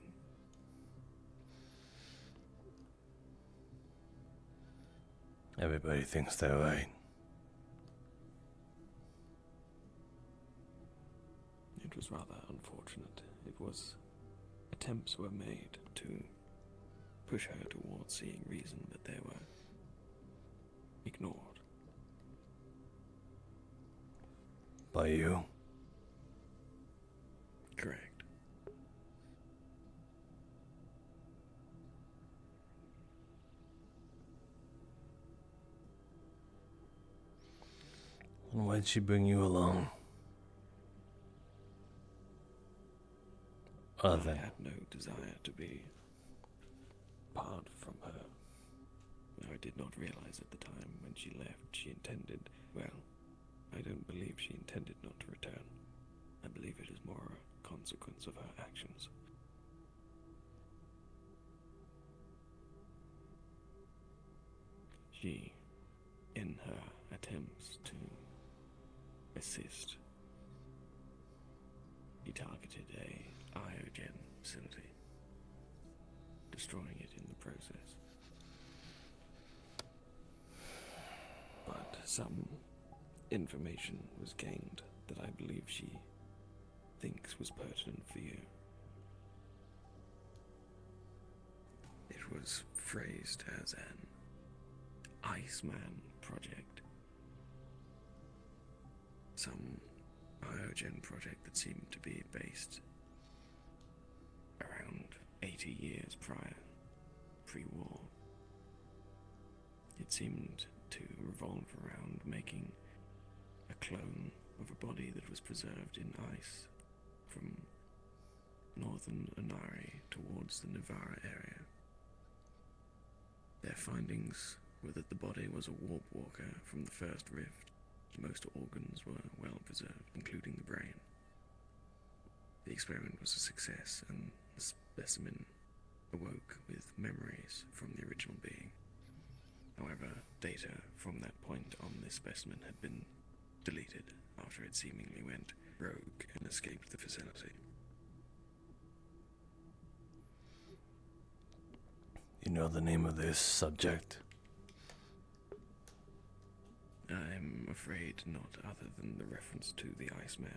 Everybody thinks they're right. It was rather unfortunate. Attempts were made to push her towards seeing reason, but they were ignored. By you? Correct. And why'd she bring you along? I had no desire to be apart from her. I did not realize at the time when she left she intended, well, I don't believe she intended not to return. I believe it is more a consequence of her actions. She, in her attempts to assist, he targeted a iogen facility, destroying it in the process. But some information was gained that I believe she thinks was pertinent for you. It was phrased as an Iceman project, some biogen project that seemed to be based around 80 years prior, pre-war. It seemed to revolve around making a clone of a body that was preserved in ice from northern Onari towards the Navarra area. Their findings were that the body was a warp walker from the first rift. Most organs were well preserved, including the brain. The experiment was a success, and the specimen awoke with memories from the original being. However, data from that point on this specimen had been deleted after it seemingly went rogue and escaped the facility. You know the name of this subject? I'm afraid not, other than the reference to the Iceman.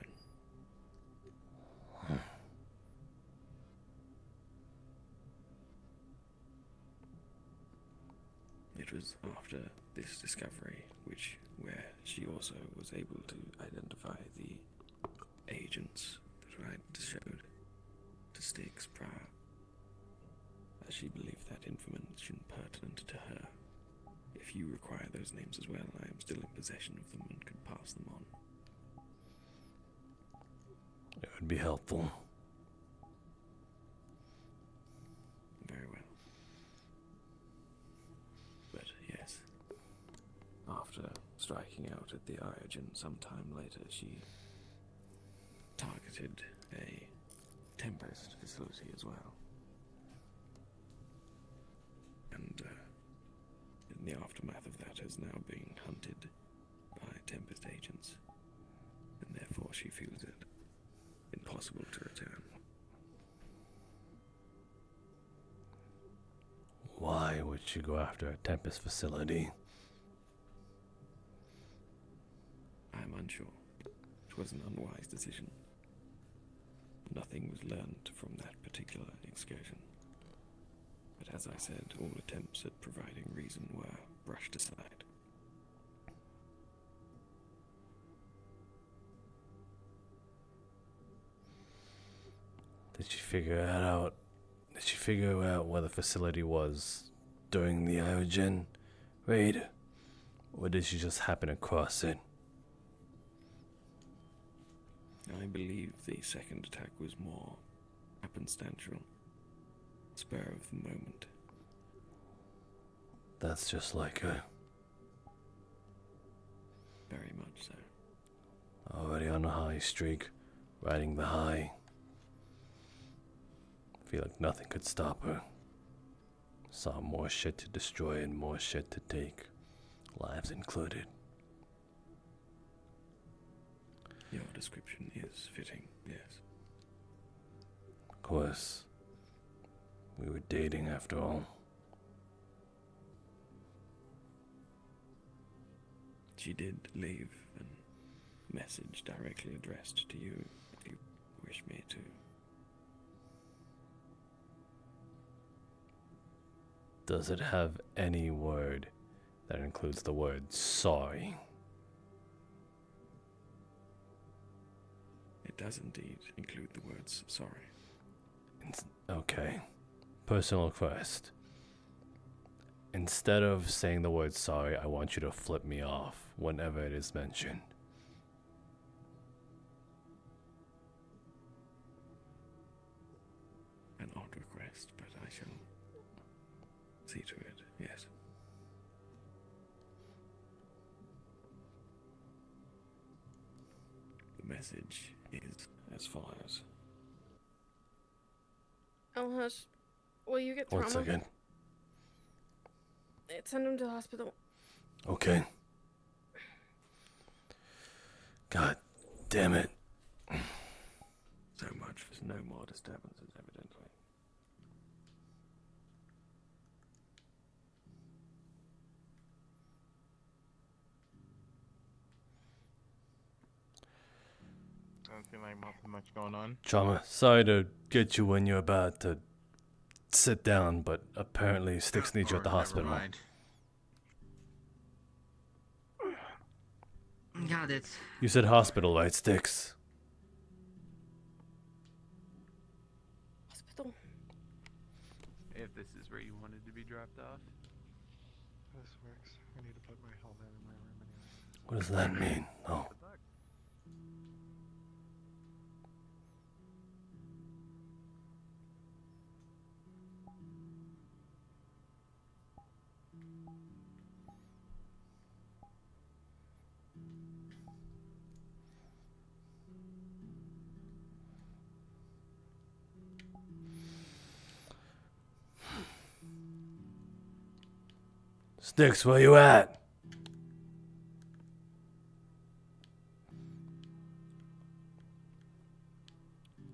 It was after this discovery where she also was able to identify the agents that I showed to Styx prior, as she believed that information pertinent to her. If you require those names as well, I am still in possession of them and could pass them on. It would be helpful. Very well. But yes, after striking out at the Iogen sometime later, she targeted a Tempest facility as well. And in the aftermath of that is now being hunted by Tempest agents, and therefore she feels it impossible to return. Why would she go after a Tempest facility? I'm unsure. It was an unwise decision. Nothing was learned from that particular excursion. But as I said, all attempts at providing reason were brushed aside. Did she figure it out? Did she figure out where the facility was during the Iogen raid? Or did she just happen across it? I believe the second attack was more happenstantial, spur of the moment. That's just like her. Very much so. Already on a high streak, riding the high. Feel like nothing could stop her. Saw more shit to destroy and more shit to take, lives included. Your description is fitting, yes. Of course, we were dating after all. She did leave a message directly addressed to you, if you wish me to. Does it have any word that includes the word sorry? It does indeed include the words sorry. Okay. Personal request. Instead of saying the word sorry, I want you to flip me off whenever it is mentioned. An odd request, but I shall see to it, yes. The message is as follows. Oh, hush. Will you get trauma? 1 second. Send him to the hospital. Okay. God damn it. So much for no more disturbances, evidently. Doesn't seem like nothing much going on. Trauma, sorry to get you when you're about to sit down, but apparently Styx needs you at the hospital. Never mind. Got it. You said hospital, right, Sticks? Hospital. If this is where you wanted to be dropped off. This works. I need to put my helmet in my room anyway. What does that mean? Oh. Sticks, where you at?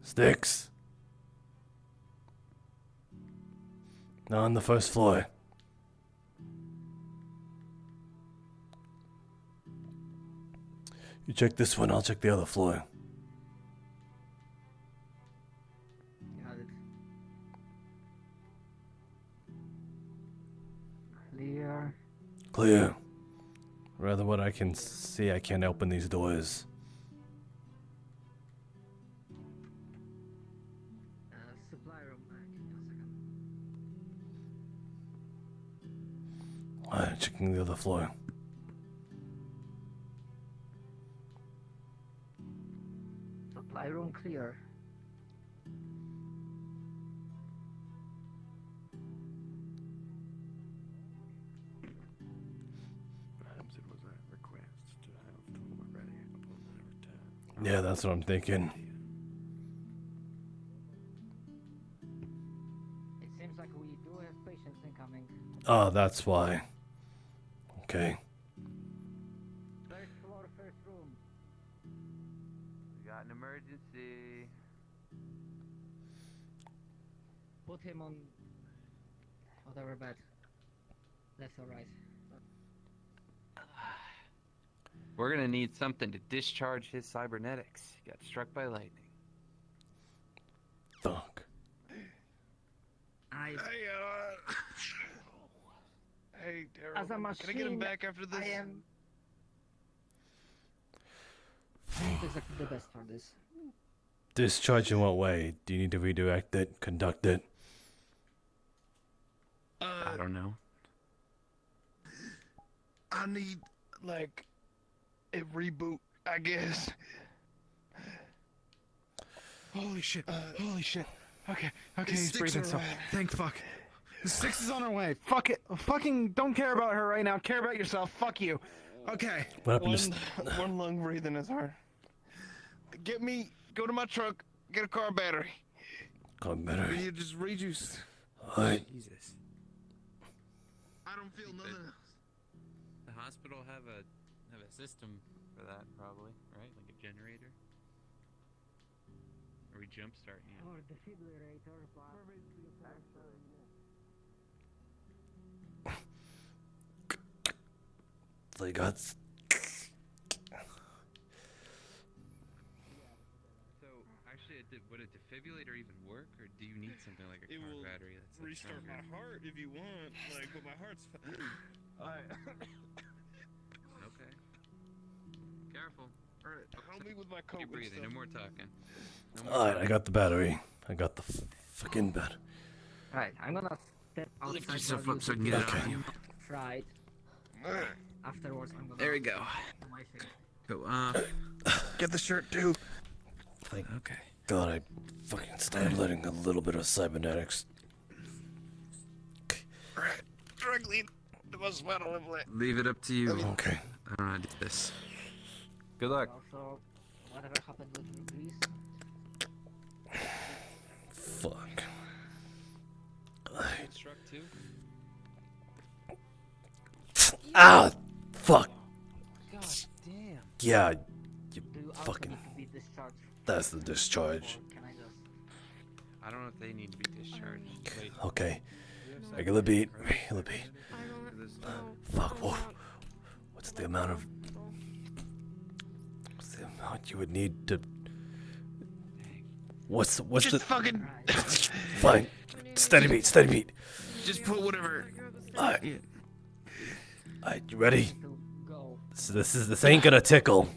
Sticks. Not on the first floor. You check this one, I'll check the other floor. Got it. Clear. Clear. Rather what I can see, I can't open these doors. Supply room. Give me a second. Alright, checking the other floor. Supply room clear. Perhaps it was a request to have Toma ready upon my return. Yeah, that's what I'm thinking. It seems like we do have patients incoming. Oh, that's why. Okay. First floor, first room. We got an emergency. Put him on whatever bed. Left or right. We're gonna need something to discharge his cybernetics. He got struck by lightning. Fuck. I Hey, Daryl. as a machine. Can I get him back after this? I am not exactly the best for this. Discharge in what way? Do you need to redirect it? Conduct it? I don't know. I need, like, a reboot, I guess. Holy shit. Holy shit. Okay, His he's sticks breathing. are So, right. thank fuck. The Six is on her way. Fuck it. Fucking don't care about her right now. Care about yourself. Fuck you. Okay. What happened to One lung breathing is hard. Go to my truck, get a car battery. car battery? You just rejuice. Alright. Jesus. I don't feel nothing else. The hospital have a system for that, probably, right? Like a generator. Are we jump starting it? Or defibrillator. They got. So actually, would a defibrillator even work, or do you need something like a car battery? That's like Restart stronger? my heart if you want, like, but my heart's fine. Okay. Careful. Alright, help me with my coat. Keep breathing. No more talking. Alright, I got the battery. I got the fucking battery. Right, I'm gonna step outside. Lift yourself while up so I you can do get it the on you. Fried. Afterwards, I'm gonna. There we go. do my thing. Go off. Get the shirt too. Thank Okay. God I fucking started letting a little bit of cybernetics. Alright, directly to my spinal implant. Leave it up to you. Okay. I don't know how to do this. Good luck. Also, whatever happened with Greece. Fuck. Get struck too? Ah! Fuck! God damn. Yeah, you Do you also fucking. need to be discharged? That's the discharge. Or can I just? I don't know if they need to be discharged. Wait. Okay. do you have Regular beat. cybernetics, Regular beat. I don't This- know. Fuck, whoa. Not What's the amount of. What's the amount you would need to. What's Just the. fucking. Fine. Steady beat, steady beat. Just put whatever. Alright. Alright, you ready? To go. This ain't gonna tickle.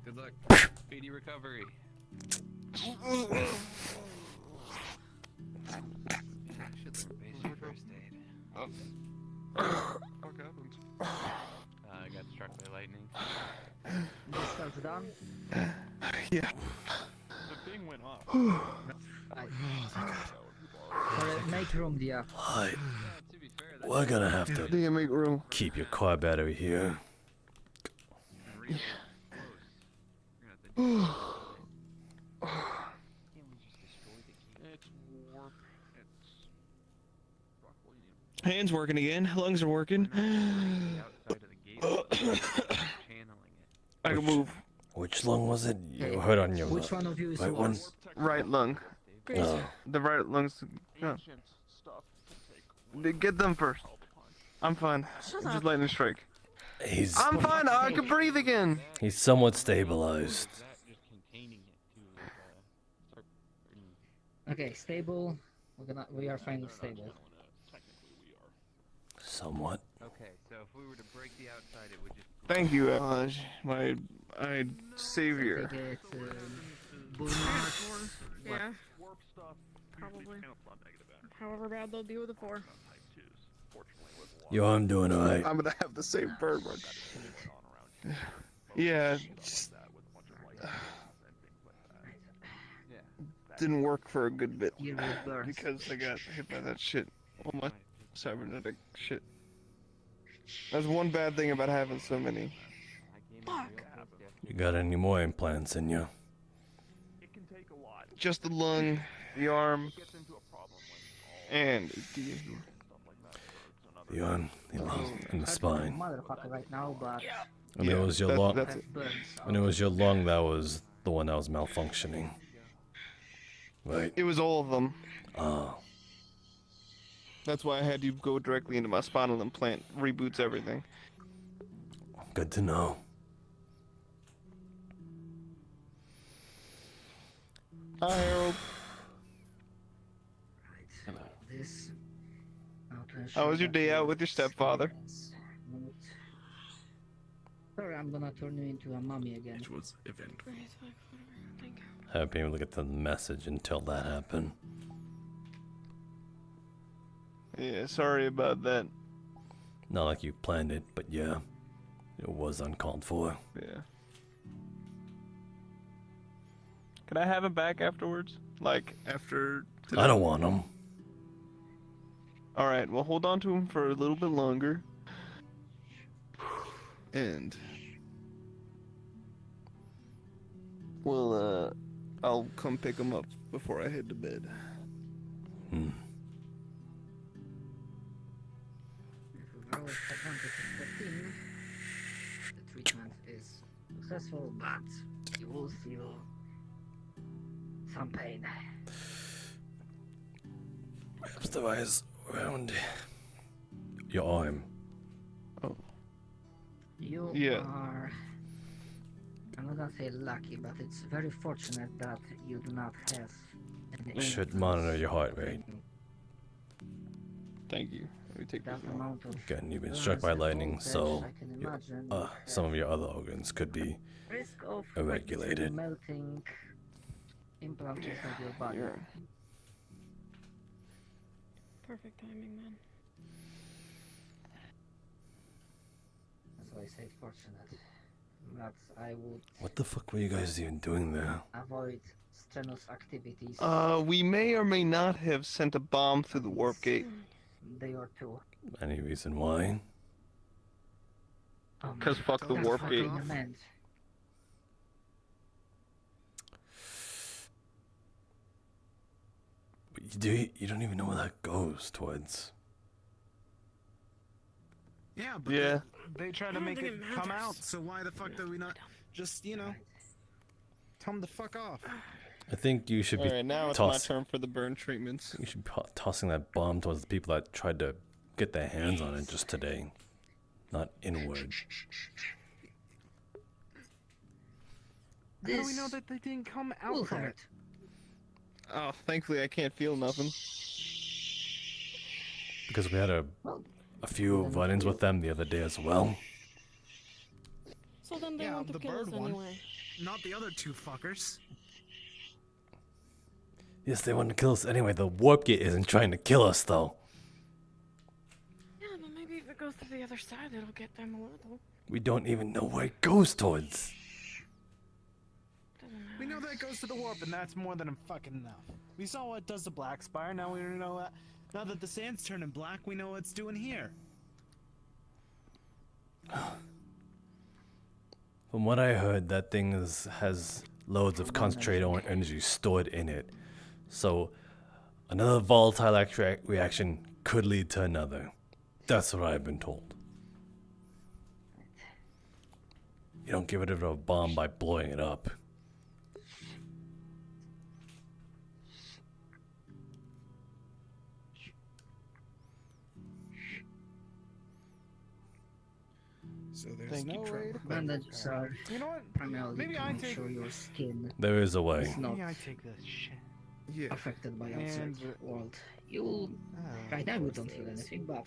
Good luck. Speedy recovery. Should learn basic first aid. What happened? I got struck by lightning. This stuff's done. Yeah. The thing went off. Make room, dear. Hi. We're gonna have to make room. keep your car battery here. Hands working again. Lungs are working. I can move. Which lung was it? You heard on your Which one of you is right one? worse? Right lung. Oh. The right lungs. No. Get them first. I'm fine. Just lightning strike. I'm fine. I can breathe again. He's somewhat stabilized. Okay, stable. We are finally stable. Somewhat. Okay, so if we were to break the outside, it would just. Thank you, my savior. Take it, Yeah. Probably. However bad they'll deal with the 4. Yo, I'm doing alright. I'm gonna have the same bird one. Yeah, just didn't work for a good bit because I got hit by that shit. All my cybernetic shit. That's one bad thing about having so many. Fuck. You got any more implants in you? Just the lung, the arm, and The arm, the lung, and the spine. Motherfucker right now, but When it was your lung, that's it. when it was your lung, that was the one that was malfunctioning. Right. It was all of them. Oh. That's why I had you go directly into my spinal implant. Reboots everything. Good to know. Hi, Harold. this. How was your day out with your stepfather? Sorry, I'm gonna turn you into a mummy again. Which was event. I haven't been able to get the message until that happened. Yeah, sorry about that. Not like you planned it, but yeah, it was uncalled for. Yeah. Can I have him back afterwards? Like, after today? I don't want him. Alright, well, hold on to him for a little bit longer. And well, I'll come pick him up before I head to bed. Hmm. If we roll advantage of 13, the treatment is successful, but you will feel some pain. Wraps the eyes around your arm. Oh. You Yeah. are, I'm not gonna say lucky, but it's very fortunate that you do not have an Should monitor your heart rate. Thank you. Let me take that this amount of Again, you've been struck by lightning, so I can your- imagine some of your other organs could be risk of irregulated. melting implants inside your body. Yeah. Perfect timing, man. That's why I say fortunate. But I would What the fuck were you guys even doing there? avoid strenuous activities. We may or may not have sent a bomb through the warp gate. Day or two. Any reason why? 'Cause fuck the That's warp fucking gate. amend. But you don't even know where that goes towards. Yeah, but Yeah. they try I to don't make think it it come matters. out, so why the fuck do we not just, tell them to fuck off? I think you should be Alright, now it's my turn for the burn treatments. You should be tossing that bomb towards the people that tried to get their hands on it just today, not inward. How do we know that they didn't come out will from hurt. it? Oh, thankfully I can't feel nothing. Because we had a a few run-ins with them the other day as well. So then they Yeah, want to the kill bird us one. anyway. Not the other two fuckers. Yes, they want to kill us anyway. The warp gate isn't trying to kill us, though. Yeah, but maybe if it goes to the other side, it'll get them a little. We don't even know where it goes towards. We know that it goes to the warp, and that's more than fucking enough. We saw what it does to Black Spire. Now we know that. Now that the sand's turning black, we know what it's doing here. From what I heard, that thing has loads of concentrated energy stored in it. So, another volatile reaction could lead to another. That's what I've been told. You don't get rid of a bomb by blowing it up. So there's Thank no you, way Trevor. to Bandages are You know what? primarily Maybe to I make take. sure your skin There is a way. is not Maybe I take this shit. Yeah. affected by outside And, world. You'll right now you don't feel anything, but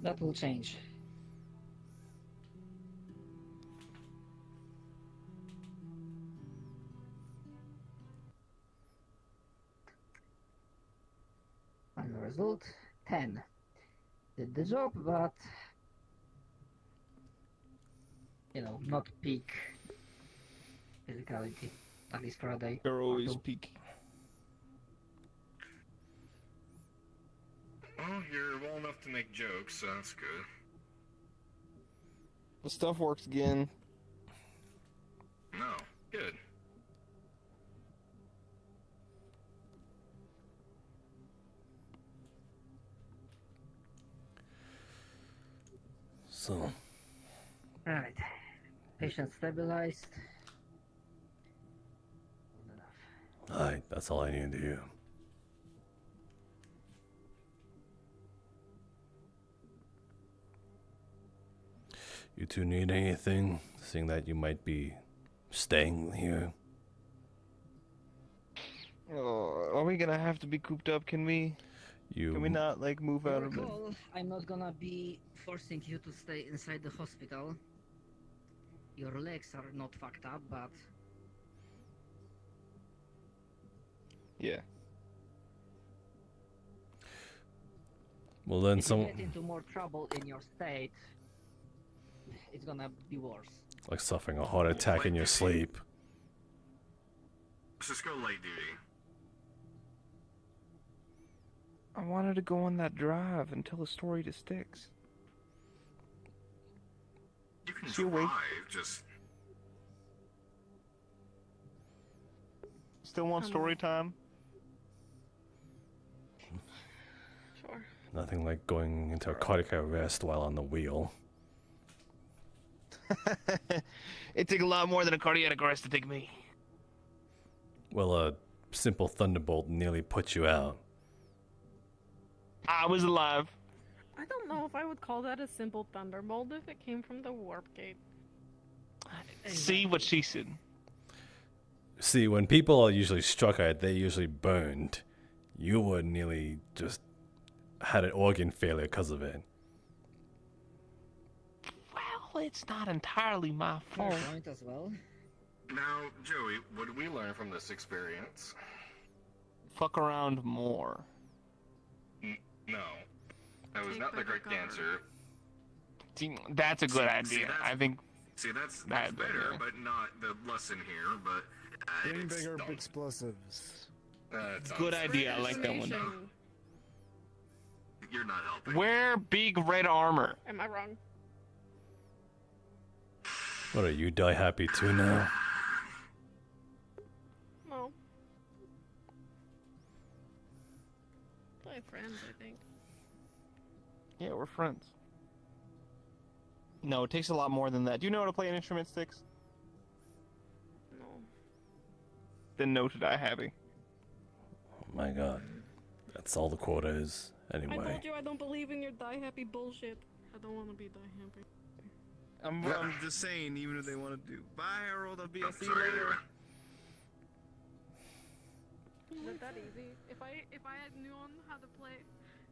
that will change. Final result 10. Did the job, but you know, not peak physicality. At least for a day. They're always peak. Well, you're well enough to make jokes, so that's good. The stuff works again. No, good. So, Alright. Patient stabilized. alright, that's all I need to hear. You two need anything, seeing that you might be staying here? Oh, are we gonna have to be cooped up? Can we not like move out of it? Recall, I'm not gonna be forcing you to stay inside the hospital. Your legs are not fucked up, but Yeah. Well then, if you get into more trouble in your state, it's gonna be worse. like suffering a heart attack in your sleep. Let's just go light duty. I wanted to go on that drive and tell a story to Styx. You can She awake? drive, just Still want story time? Sure. Nothing like going into a cardiac arrest while on the wheel. It'd take a lot more than a cardiac arrest to take me. Well, a simple thunderbolt nearly put you out. I was alive. I don't know if I would call that a simple thunderbolt if it came from the warp gate. See what she said. See, when people are usually struck at it, they usually burned. You were nearly just had an organ failure because of it. Well, it's not entirely my Fair fault. point as well. now, Joey. What did we learn from this experience? Fuck around more. No, that was not the correct answer. See, that's a good See, idea. that's- I think. See, that's That better, idea. but not the lesson here. But Bring it's bigger dumb. explosives. It's Good honestly- idea. I like that one. Destination. You're not helping. Wear big red armor. Am I wrong? What are you, die happy too now? No. Play friends, I think. Yeah, we're friends. No, it takes a lot more than that. Do you know how to play an instrument, Styx? No. Then no to die happy. Oh my god. That's all the quota is, I anyway. told you I don't believe in your die happy bullshit. I don't want to be die happy. I'm just saying, even if they want to do. Bye, Harold. I'll see you Sorry, later. Is it that easy? If I had known how to play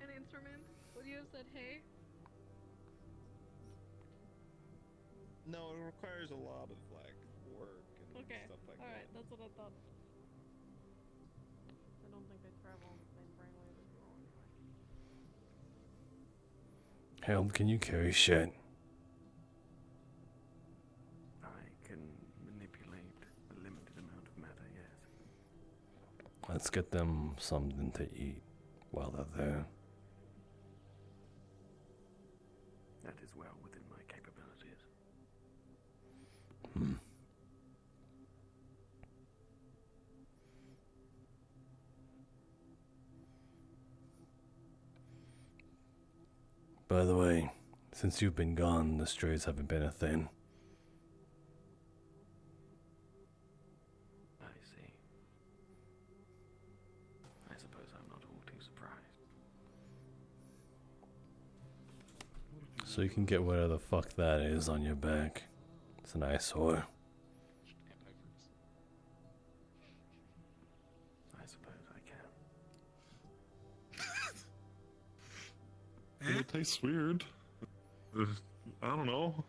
an instrument? Would you have said hey? No, it requires a lot of like work and Okay. stuff like Alright, that. that's what I thought. I don't think they travel on the same brainwave as you all anyway. Harold, can you carry shit? I can manipulate a limited amount of matter, yes. Let's get them something to eat while they're there. That is well within my capabilities. Hmm. By the way, since you've been gone, the strays haven't been a thing. I see. I suppose I'm not all too surprised. So you can get whatever the fuck that is on your back. It's an eyesore. I suppose I can. It tastes weird. I don't know.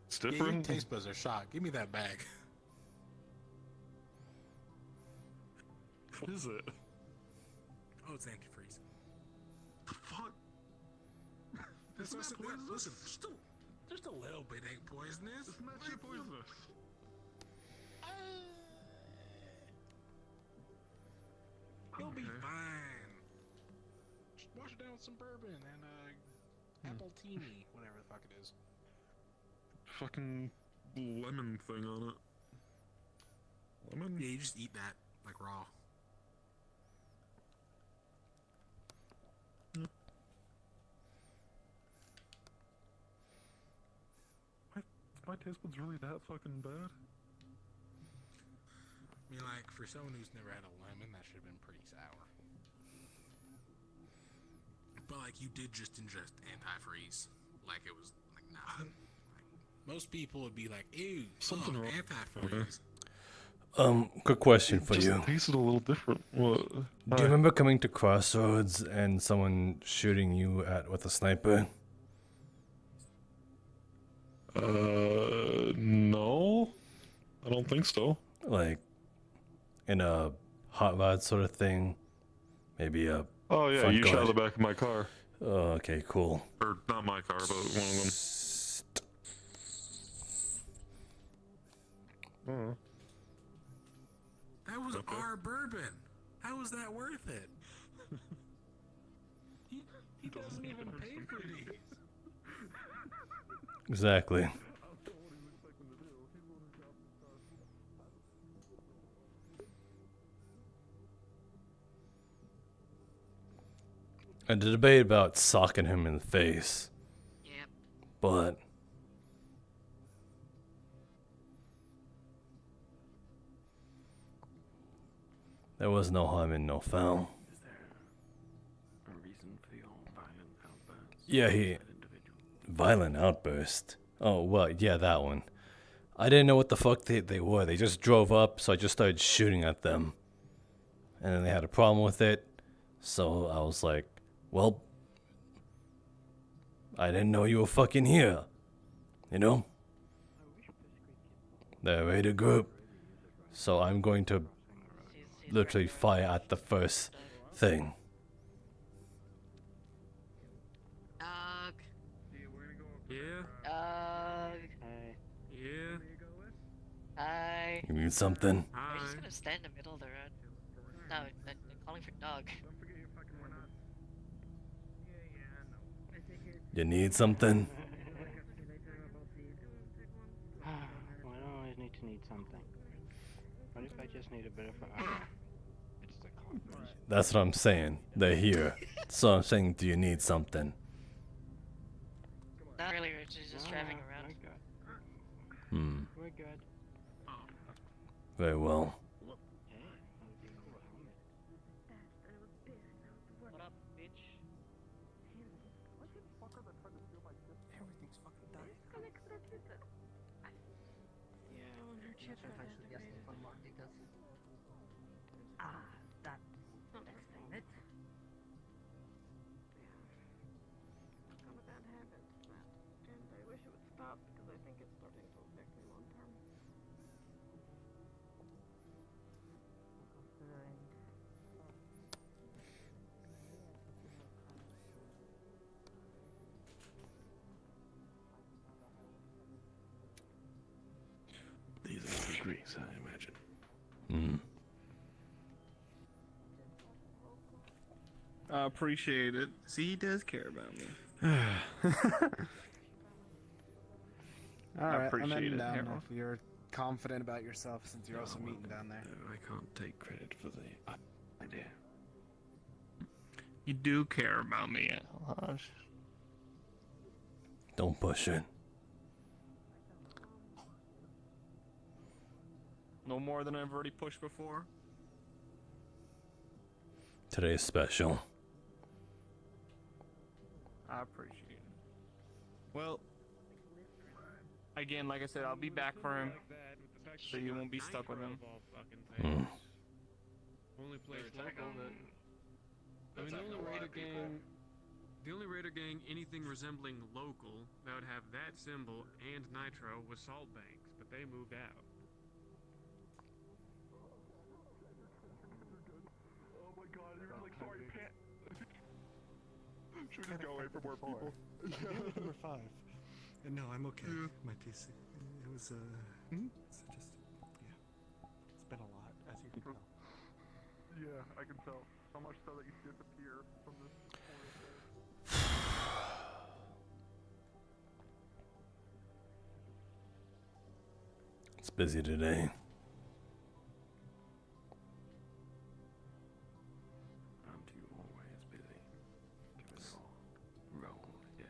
It's Yeah, your different. taste buds are shot. Give me that bag. What is it? Oh, it's antifreeze. Fuck. Listen, just a little bit ain't poisonous. It's not shit poisonous. You'll be Okay. fine. Just wash it down with some bourbon and apple teeny, whatever the fuck it is. Fucking lemon thing on it. Lemon? Yeah, you just eat that like raw. My taste buds really that fucking bad? I mean, like, for someone who's never had a lemon, that should have been pretty sour. But, like, you did just ingest antifreeze. Like, it was, like, nothing. Like, most people would be like, ew, Something wrong. antifreeze. Quick question for Just you. tasted a little different. What? Do you remember coming to Crossroads and someone shooting you at with a sniper? No. I don't think so. Like, in a hot rod sort of thing? Maybe a Oh yeah, front you shot guard. the back of my car. Oh, okay, cool. Or not my car, but one of them. Oh. That was our bourbon. How was that worth it? he doesn't even pay for these. Exactly. And the debate about socking him in the face. Yep. But there was no harm in no foul. Is there a reason for your violent outbursts? Yeah, violent outburst. Oh, well, yeah, that one. I didn't know what the fuck they were. They just drove up, so I just started shooting at them. And then they had a problem with it. So I was like, well, I didn't know you were fucking here. You know? They're ready to group. So I'm going to literally fire at the first thing. Dog. Yeah. Dog. Yeah. Hi. You need something? We're just gonna stand in the middle of the road. No, they're calling for dog. You need something? Well, I don't always need to need something. What if I just need a bit of a... It's the coffee. That's what I'm saying. They're here. So I'm saying, do you need something? Not really, we're just driving around. Hmm. We're good. Very well. What up, bitch? Everything's fucking done. Yeah, on her chip. If I should guess for more details. That explain it. degrees, I imagine. Hmm. I appreciate it. See, he does care about me. Alright, I'm appreciate heading it, down Harold. if you're confident about yourself since you're also meeting down there. No, I can't take credit for the idea. You do care about me, Alhaj. Don't push it. No more than I've already pushed before. Today's special. I appreciate it. Well, again, like I said, I'll be back for him, so you won't be stuck with him. Hmm. Only place local that. I mean, the only Raider gang anything resembling local that would have that symbol and Nitro was Salt Banks, but they moved out. Oh my god, you're like, sorry, Pat. Should we just go away from more people? Number 5. And no, I'm okay. My TC. It was, it's just, yeah. It's been a lot, as you can tell. Yeah, I can tell. So much so that you disappear from this corner. It's busy today. Aren't you always busy? Give it all. Roll, yeah.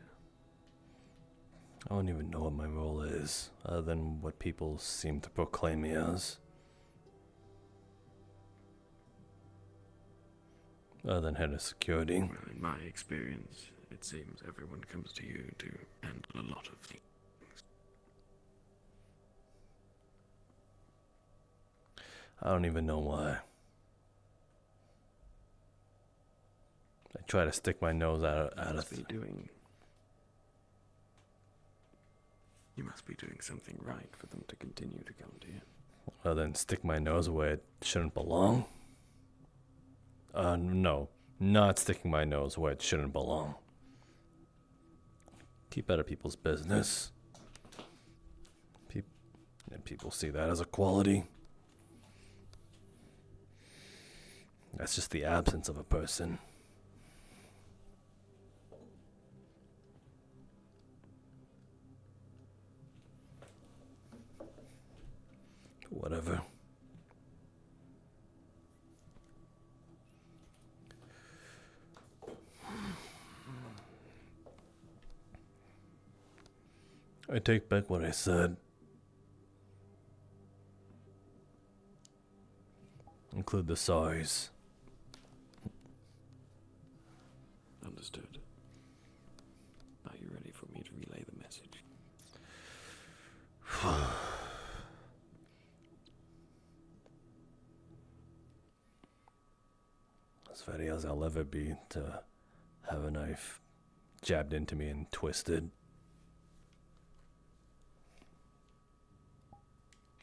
I don't even know what my role is, other than what people seem to proclaim me as. Other than head of security. Well, in my experience, it seems everyone comes to you to handle a lot of things. I don't even know why. I try to stick my nose out of You must be doing something right for them to continue to come to you. other than stick my nose where it shouldn't belong. No, not sticking my nose where it shouldn't belong. Keep out of people's business. And people see that as a quality. That's just the absence of a person. Whatever. I take back what I said. Include the sorries. Understood. Are you ready for me to relay the message? As ready as I'll ever be to have a knife jabbed into me and twisted.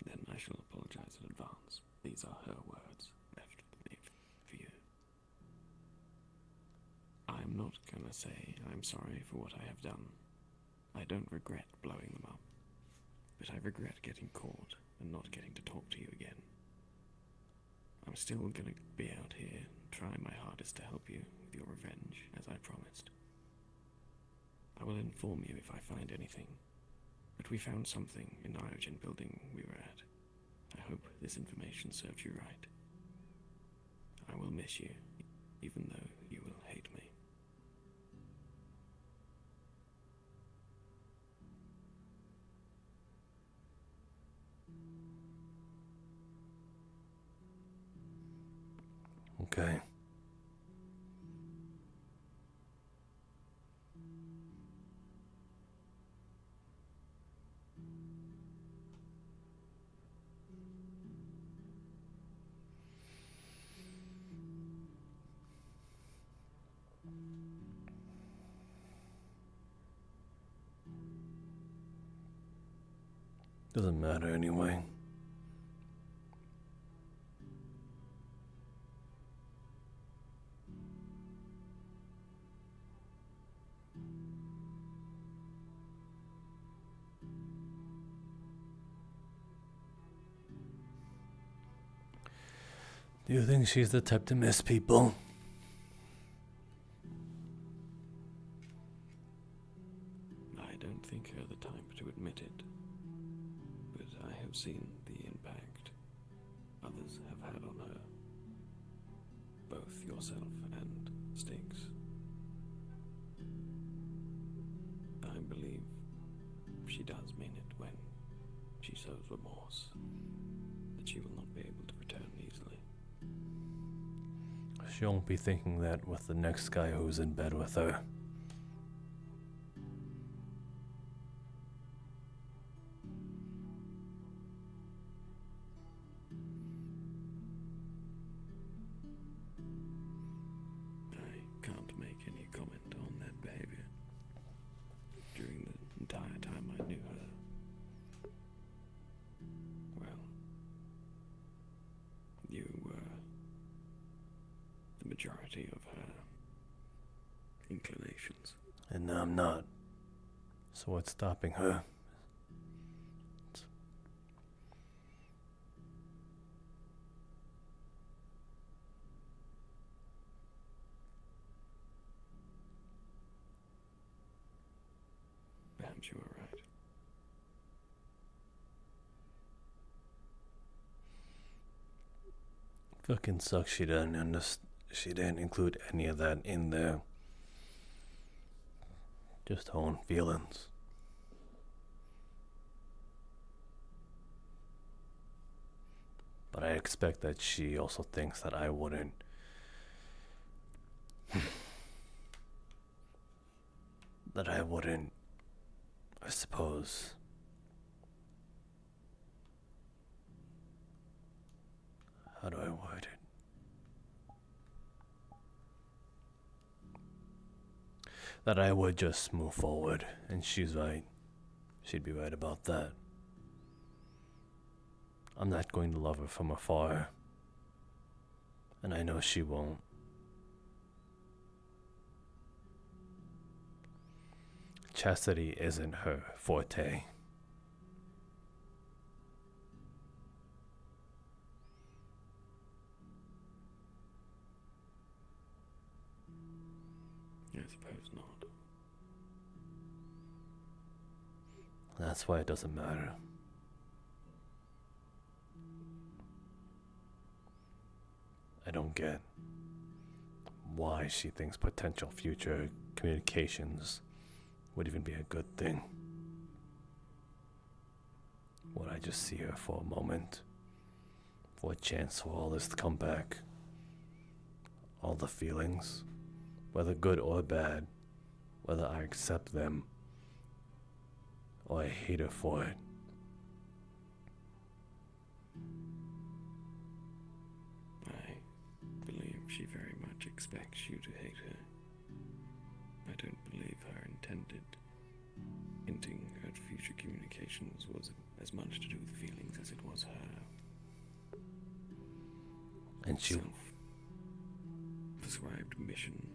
Then I shall apologize in advance. These are her words, left with me for you. I'm not gonna say I'm sorry for what I have done. I don't regret blowing them up. But I regret getting caught and not getting to talk to you again. I'm still gonna be out here, trying my hardest to help you with your revenge, as I promised. I will inform you if I find anything. But we found something in the Iogen building we were at. I hope this information served you right. I will miss you, even though you will hate me. Okay. Doesn't matter anyway. Do you think she's the type to miss people? I don't think you're the type to admit it, but I have seen the impact others have had on her. Both yourself and Stinks. I believe she does mean it when she shows remorse, that she will not be able to return easily. She won't be thinking that with the next guy who's in bed with her. I can't make any comment on that behavior. During the entire time I knew her, well, you were the majority of her inclinations. And now I'm not. So what's stopping her? Perhaps you were right. Fucking sucks she didn't include any of that in there. Just her own feelings. But I expect that she also thinks that I wouldn't. That I wouldn't, I suppose. How do I word it? That I would just move forward, and she's right. She'd be right about that. I'm not going to love her from afar, and I know she won't. Chastity isn't her forte. I suppose not. That's why it doesn't matter. I don't get why she thinks potential future communications would even be a good thing. Would I just see her for a moment? For a chance for all this to come back? All the feelings? Whether good or bad, whether I accept them or I hate her for it. I believe she very much expects you to hate her. I don't believe her intended hinting at future communications was as much to do with feelings as it was her. And she prescribed mission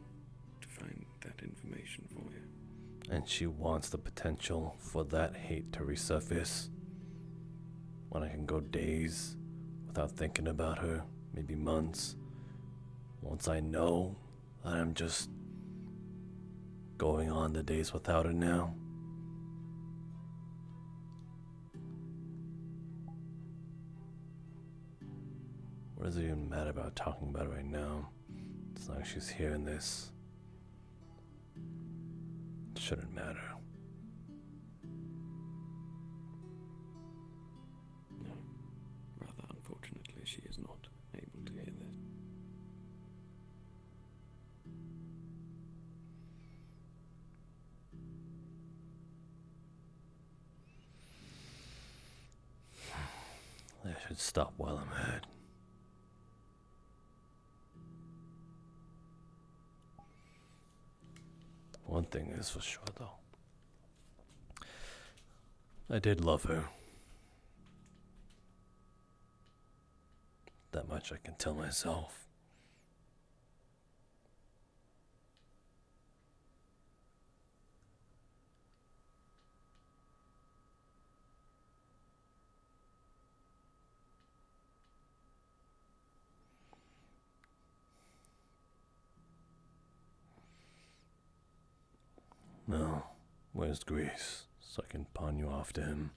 to find that information for you. And she wants the potential for that hate to resurface. When I can go days without thinking about her, maybe months. Once I know that I'm just going on the days without her now. What does it even matter about talking about it right now? As long as she's hearing this, it shouldn't matter. No, rather unfortunately she is not able to hear this. I should stop while I'm ahead. One thing is for sure, though. I did love her. That much I can tell myself. No. Where's Grease? So I can pawn you off to him.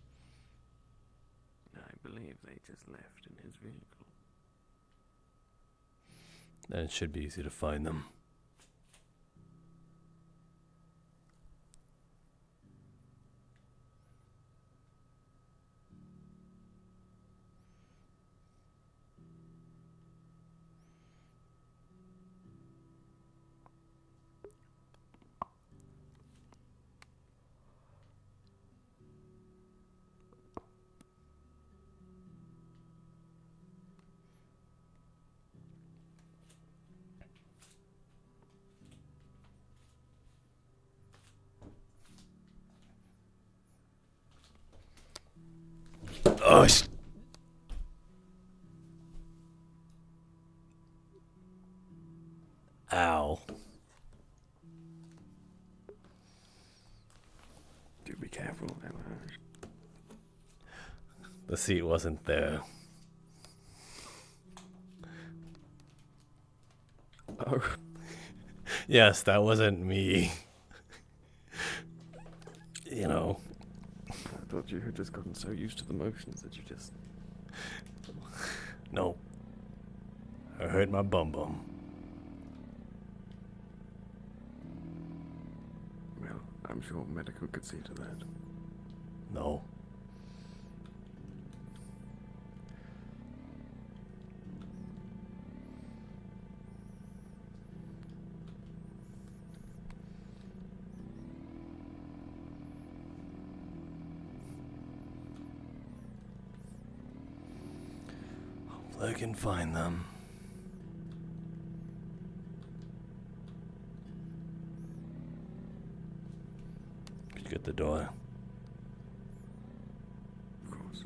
I believe they just left in his vehicle. Then it should be easy to find them. Oh, ow. Do be careful, Emma. The seat wasn't there. Oh. Yes, that wasn't me. You know. I thought you had just gotten so used to the motions that you just... No. I hurt my bum bum. Well, I'm sure medical could see to that. No. I can find them. Could you get the door? Of course.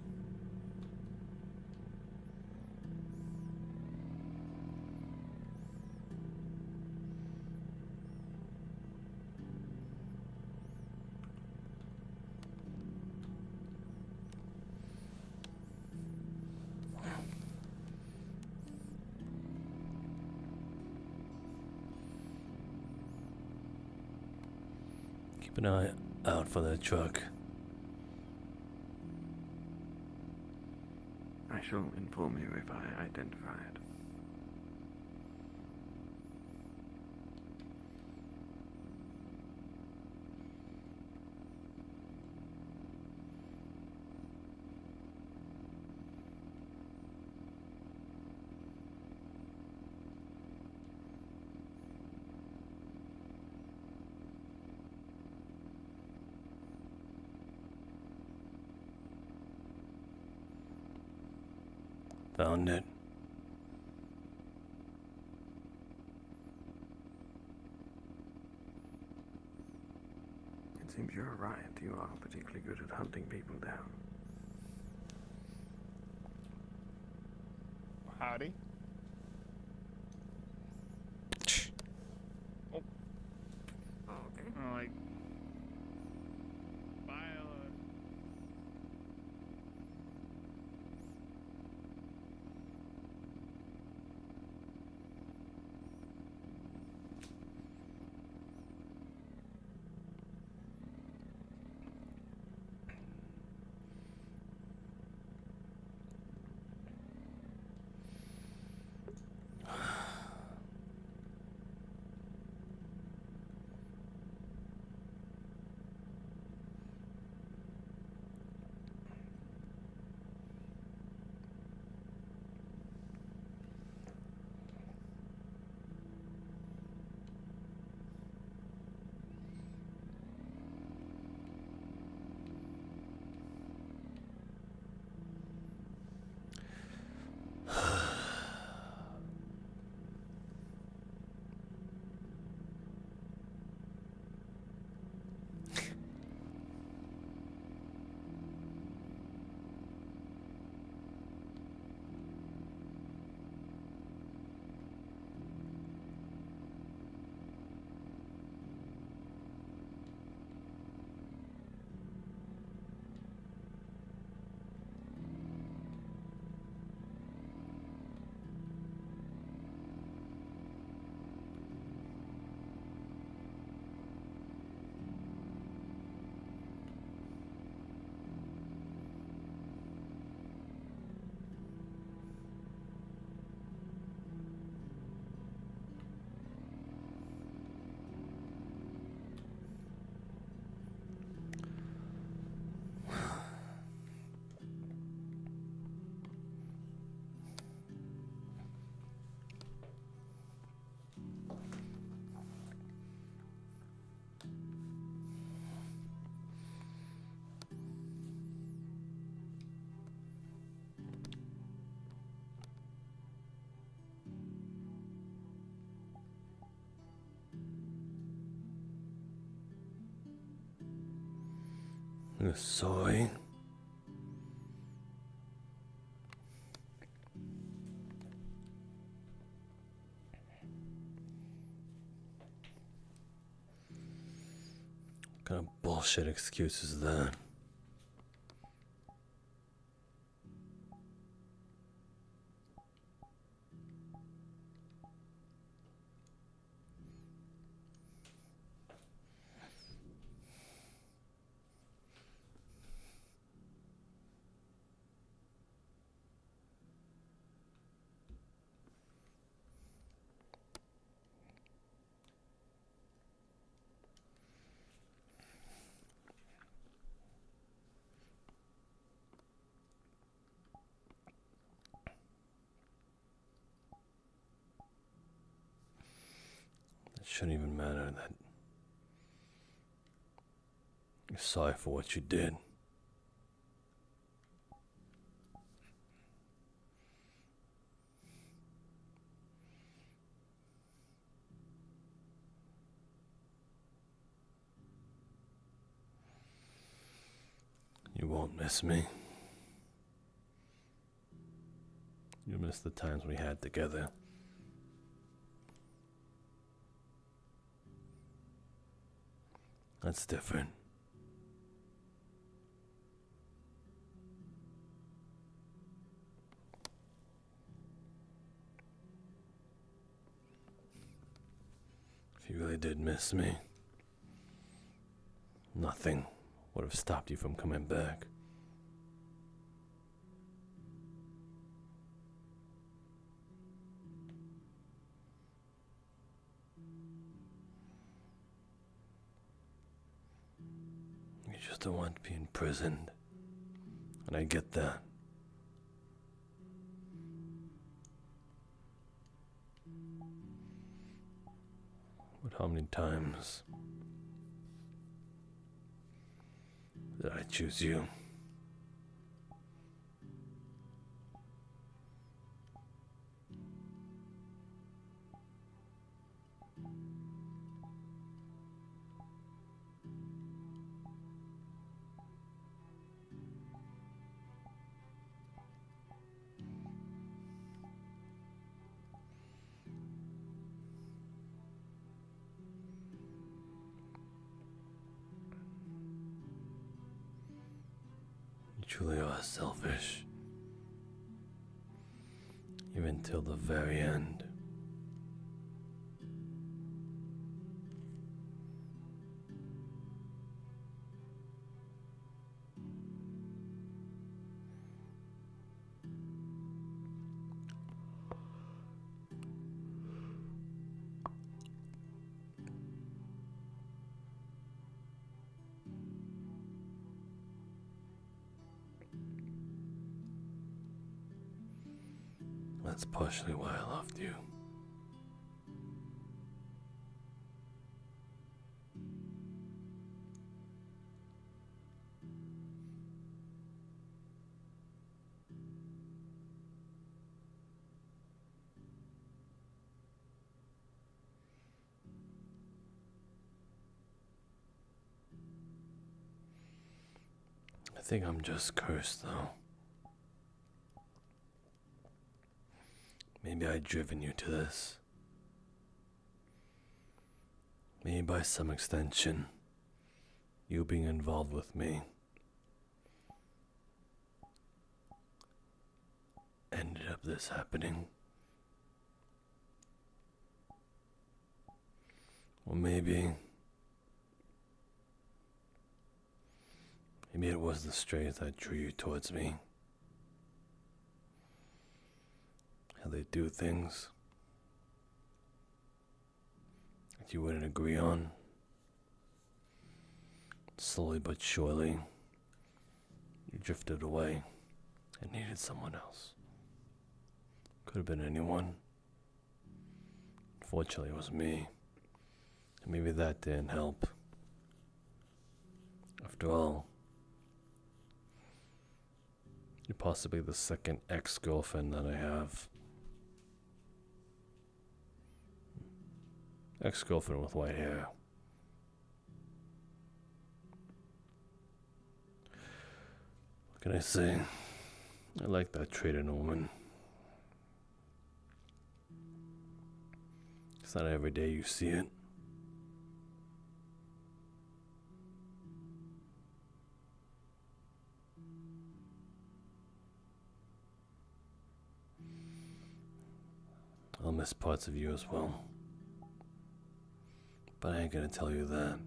Keep an eye out for that truck. I shall inform you if I identify it. Found it. It seems you're right. You are particularly good at hunting people down. Howdy. Oh. Okay. Like. Sorry. What kind of bullshit excuse is that? It shouldn't even matter that you're sorry for what you did. You won't miss me. You'll miss the times we had together. That's different. If you really did miss me, nothing would have stopped you from coming back. You just don't want to be imprisoned, and I get that. But how many times did I choose you? You truly are selfish. Even till the very end. That's partially why I loved you. I think I'm just cursed, though. Maybe I've driven you to this. Maybe by some extension, you being involved with me ended up this happening. Or maybe it was the strays that drew you towards me. How they do things that you wouldn't agree on. Slowly but surely, you drifted away and needed someone else. Could have been anyone. Unfortunately, it was me. And maybe that didn't help. After all, you're possibly the second ex-girlfriend that I have. Ex-girlfriend with white hair. Can I say? I like that trait in a woman. It's not every day you see it. I'll miss parts of you as well. But I ain't gonna tell you that.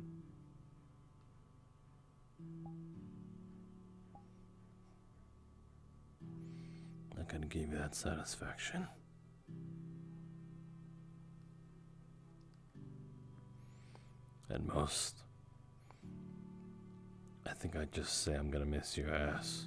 Not gonna give you that satisfaction. At most, I think I'd just say I'm gonna miss your ass.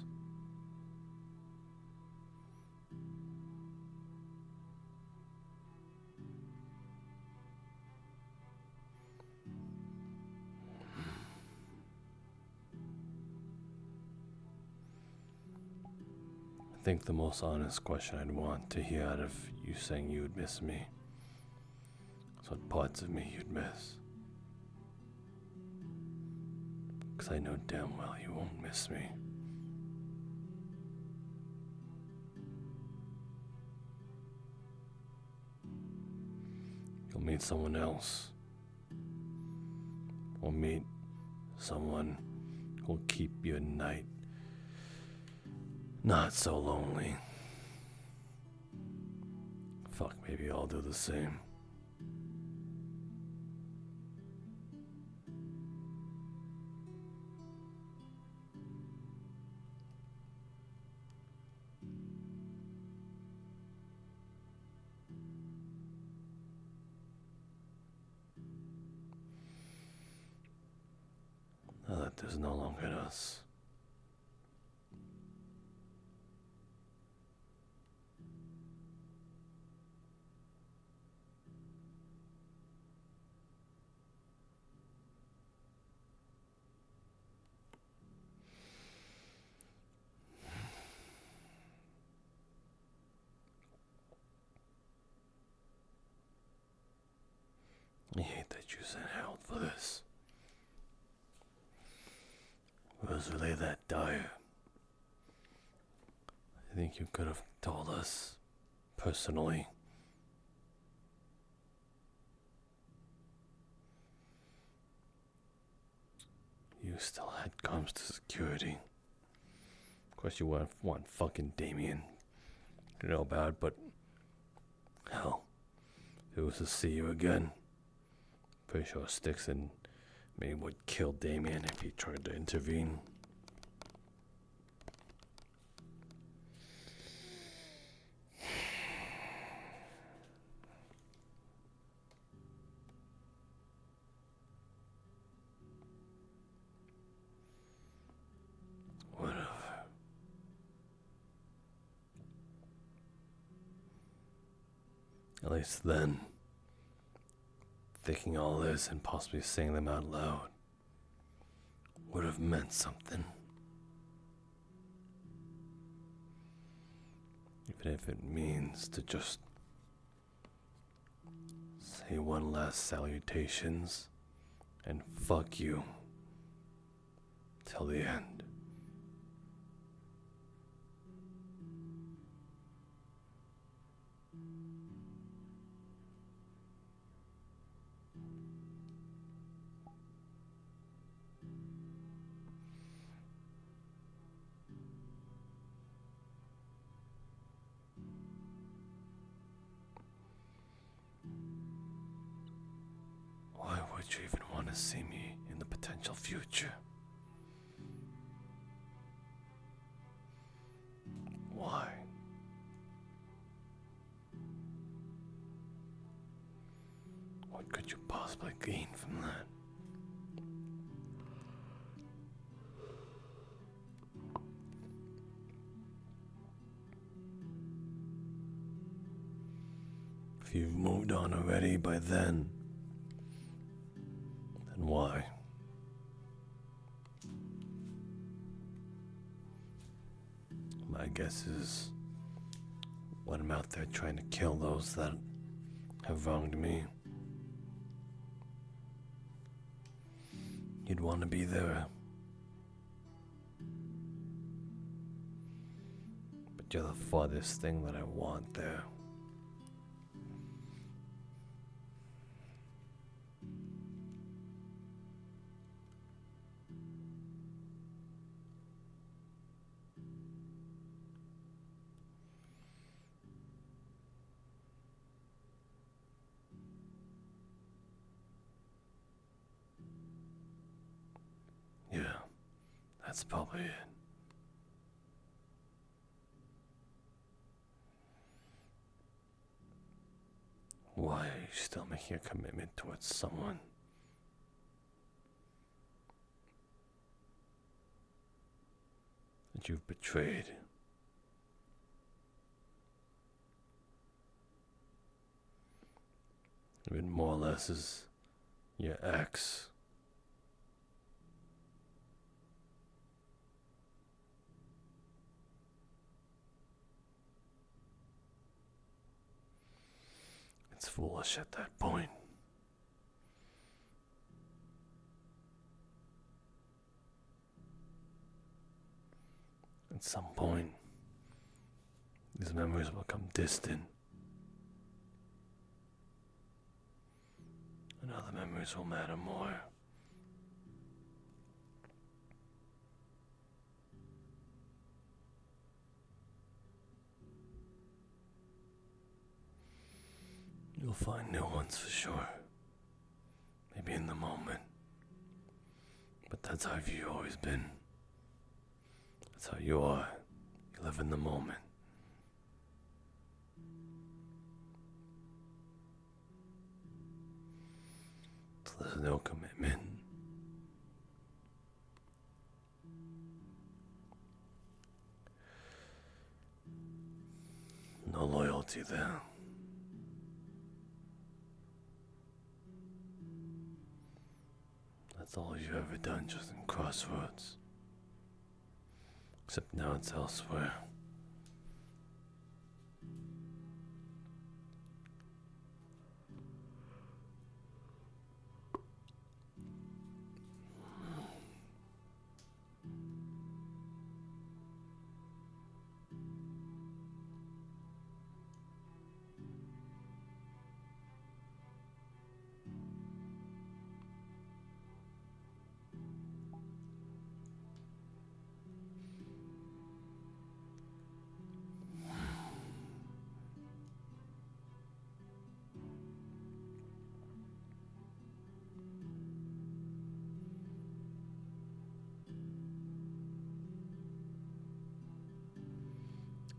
I think the most honest question I'd want to hear out of you saying you would miss me is what parts of me you'd miss. Because I know damn well you won't miss me. You'll meet someone else. Or meet someone who'll keep your night not so lonely. Fuck, maybe I'll do the same. Now that there's no longer us. I hate that you sent Harold for this. It was really that dire. I think you could have told us personally. You still had comms to security. Of course you wouldn't want fucking Damien to know about it, but hell, if it was to see you again, pretty sure Styx and me would kill Damien if he tried to intervene. Whatever. At least then, thinking all this and possibly saying them out loud would have meant something. Even if it means to just say one last salutations and fuck you till the end. Why would you even want to see me in the potential future? Why? What could you possibly gain from that? If you've moved on already by then why? My guess is when I'm out there trying to kill those that have wronged me, you'd want to be there. You're the farthest thing that I want there. Yeah, that's probably it. Why are you still making a commitment towards someone that you've betrayed? Even more or less is your ex. It's foolish at that point. At some point, these memories will become distant. And other memories will matter more. You'll find new ones for sure. Maybe in the moment. But that's how you've always been. That's how you are. You live in the moment. So there's no commitment. No loyalty there. That's all you've ever done, just in Crossroads. Except now it's elsewhere.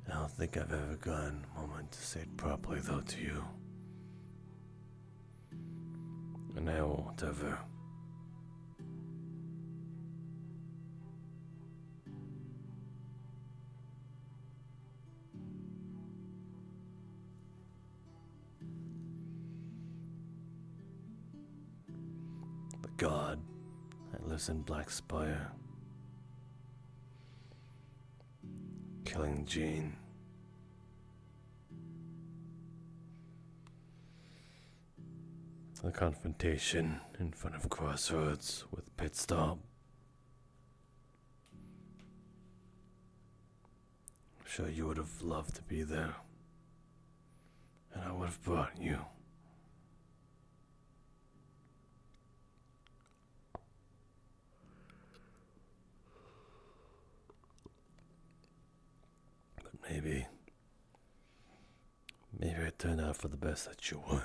I don't think I've ever gotten a moment to say it properly, though, to you. And I won't ever. The god that lives in Black Spire, killing Jean. The confrontation in front of Crossroads with Pit Stop. I'm sure you would have loved to be there. And I would have brought you. But maybe it turned out for the best that you would.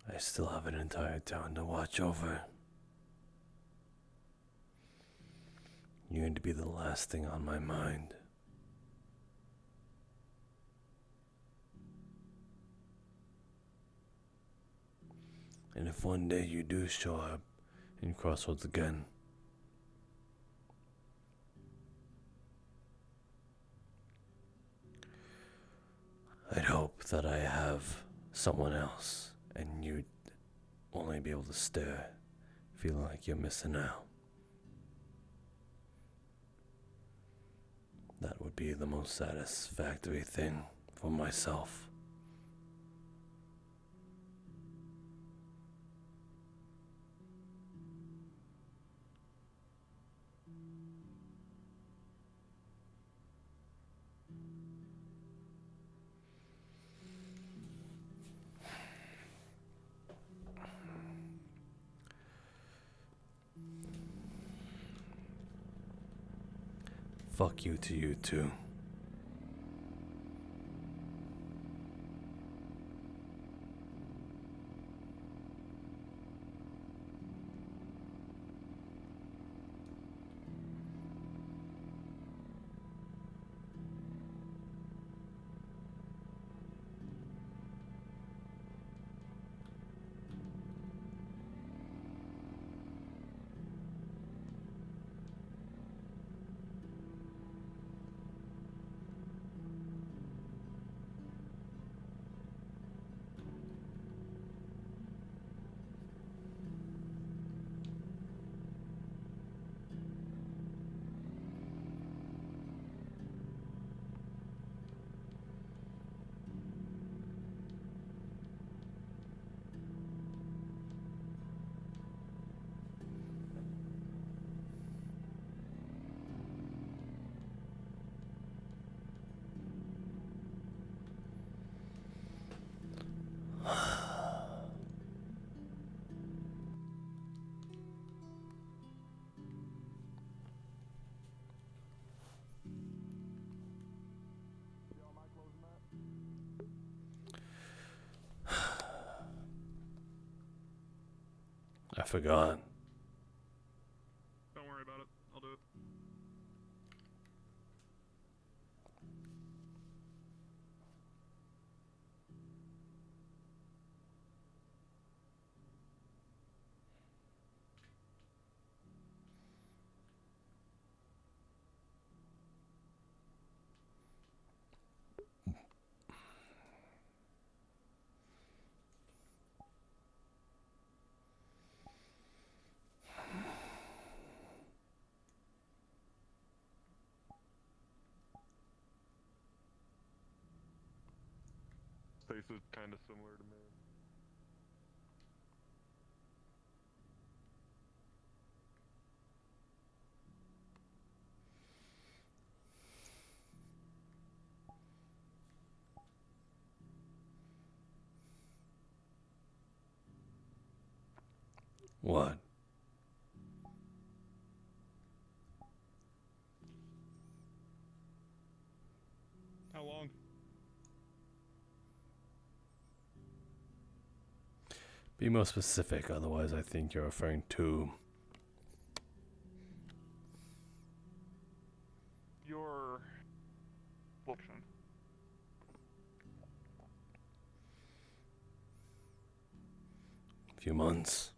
I still have an entire town to watch over. You're going to be the last thing on my mind. And if one day you do show up in Crossroads again, I'd hope that I have someone else and you'd only be able to stare feeling like you're missing out. That would be the most satisfactory thing for myself. Fuck you to you too. I forgot. Don't worry about it. I'll do it. Face is kind of similar to me. What? How long? Be more specific, otherwise I think you're referring to Your option. a few months.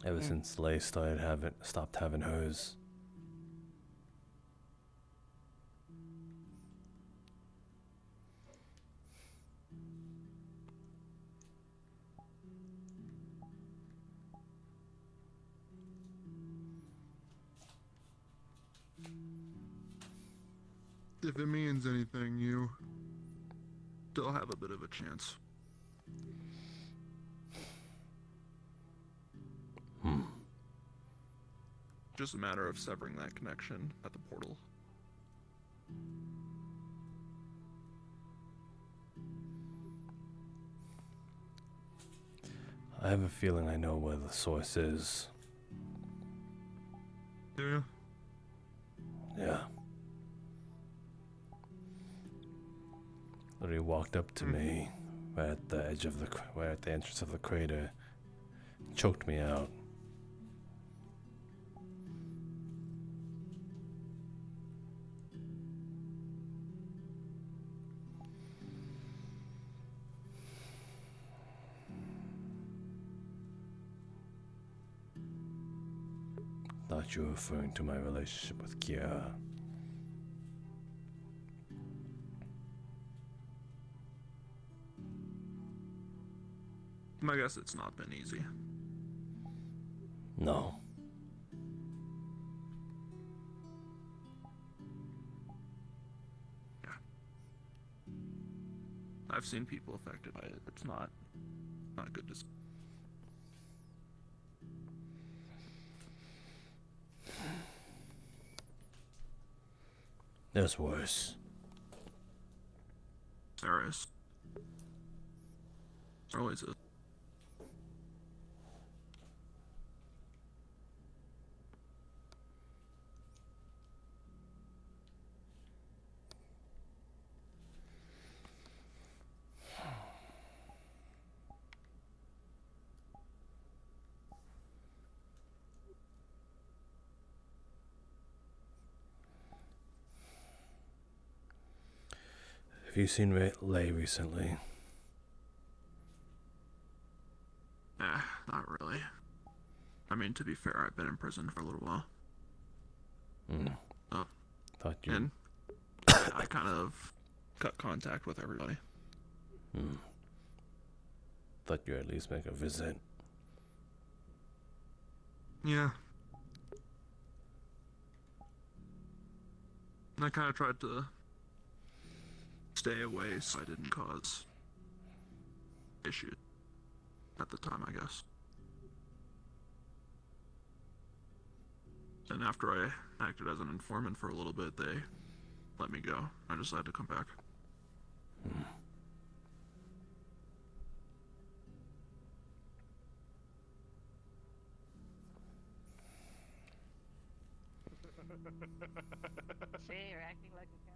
Ever since Lay stopped having hers. If it means anything, you still have a bit of a chance. Just a matter of severing that connection at the portal. I have a feeling I know where the source is. Yeah. Yeah. Literally walked up to me right at the edge of right at the entrance of the crater, choked me out. Thought you were referring to my relationship with Kiara. I guess it's not been easy. No. Yeah. I've seen people affected by it. It's not good to see. There's worse. There is. There always is. Have you seen Lay recently? Not really. I mean, to be fair, I've been in prison for a little while. Thought you... And I kind of cut contact with everybody. Thought you'd at least make a visit. Yeah. I kind of tried to stay away so I didn't cause issues at the time, I guess. And after I acted as an informant for a little bit, they let me go. I decided to come back. See, you're acting like a cat.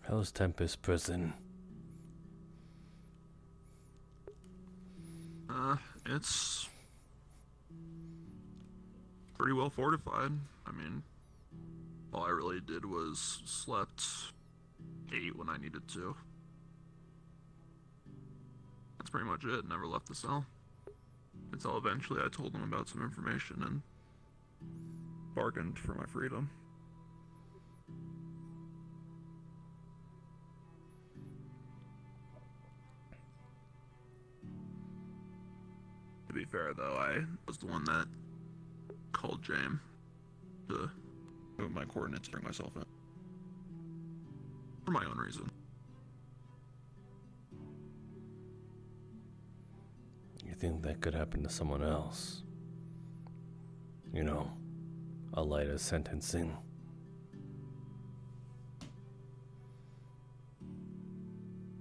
How's Tempest prison? It's pretty well fortified. I mean, all I really did was slept 8 when I needed to. That's pretty much it. Never left the cell. Until eventually I told them about some information and bargained for my freedom. To be fair, though, I was the one that called James to move my coordinates, bring myself in. For my own reason. You think that could happen to someone else? You know, a lighter sentencing.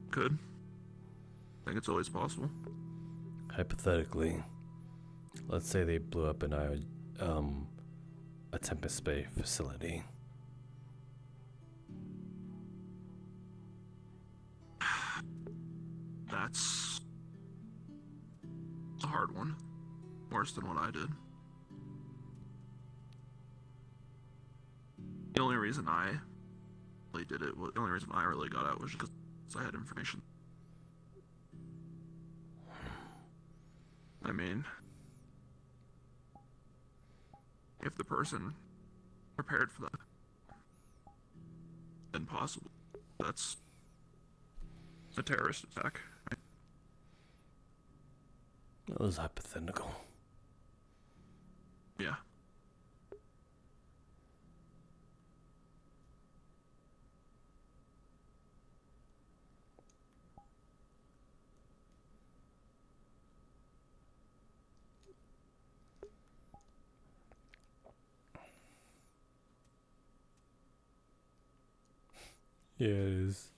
Could. I think it's always possible. Hypothetically, let's say they blew up a Tempest Bay facility. That's a hard one. Worse than what I did. The only reason I really did it, the only reason I really got out was because I had information. I mean, if the person prepared for that, then possible. That's a terrorist attack, right? That was hypothetical. Yeah. Yeah, it is.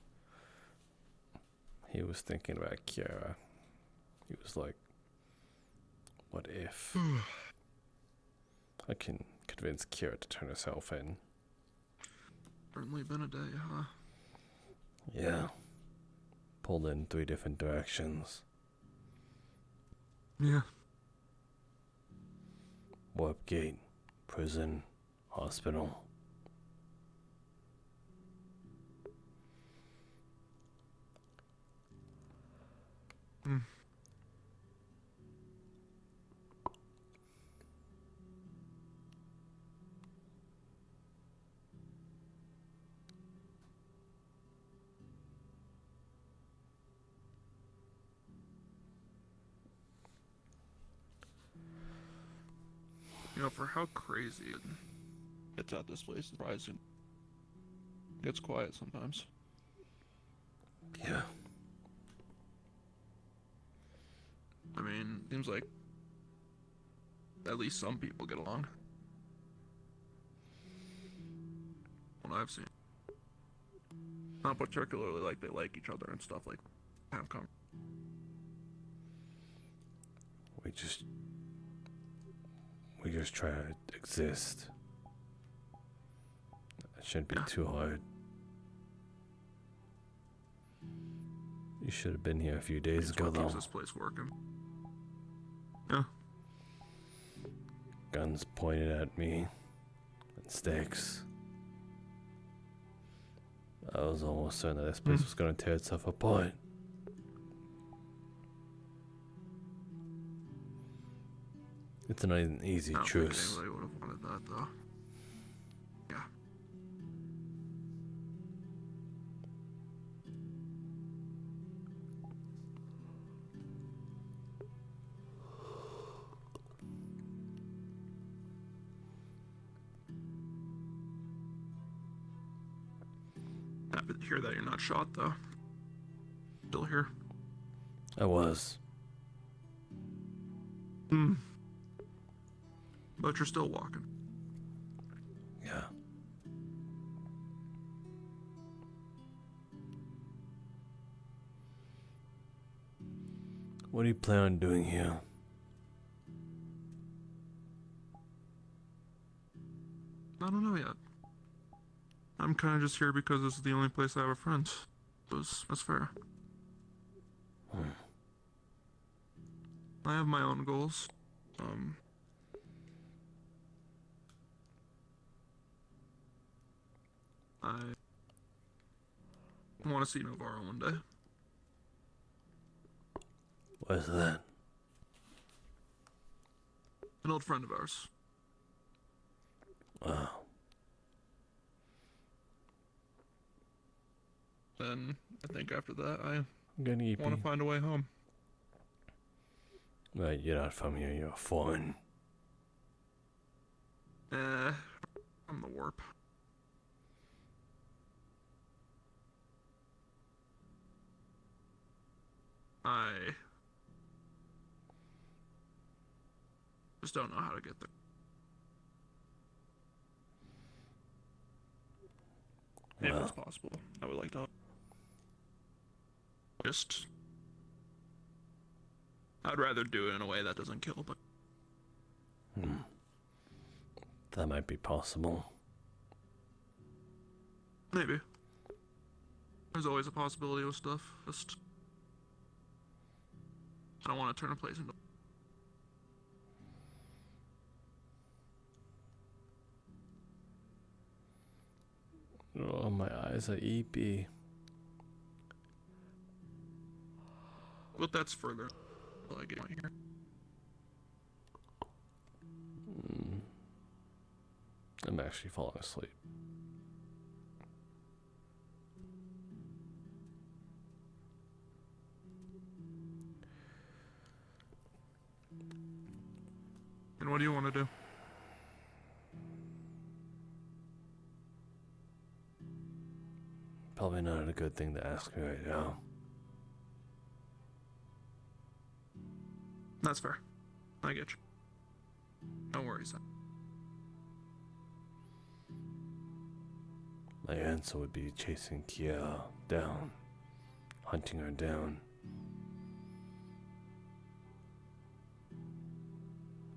He was thinking about Kiara. He was like, what if I can convince Kiara to turn herself in? Certainly been a day, huh? Yeah. Pulled in 3 different directions. Yeah. Warp gate, prison, hospital. know, for how crazy it gets at this place, surprising. It gets quiet sometimes. Yeah. I mean, seems like at least some people get along. What I've seen. Not particularly like they like each other and stuff like have come. We just try to exist. It shouldn't be too hard. You should have been here a few days ago, What though. keeps this place working? Yeah. Guns pointed at me and stakes. I was almost certain that this place was going to tear itself apart. It's an easy I don't truce. think anybody would have wanted that, though. Yeah. Happy to hear that you're not shot, though. Still here. I was. But you're still walking. Yeah. What do you plan on doing here? I don't know yet. I'm kind of just here because this is the only place I have a friend. That's fair. I have my own goals. I want to see Navarro one day. What's that? An old friend of ours. Wow. Then I think after that I Gonna want to find a way home. Right, you're not from here, you're foreign. I'm the warp. I just don't know how to get there. If it's possible, I would like to. I'd rather do it in a way that doesn't kill, but That might be possible. maybe. There's always a possibility with stuff. I don't want to turn a place into. Oh, my eyes are EP. But that's further. I get my here. I'm actually falling asleep. And what do you want to do? Probably not a good thing to ask me right now. That's fair. I get you. No worries. My answer would be chasing Kia down, hunting her down,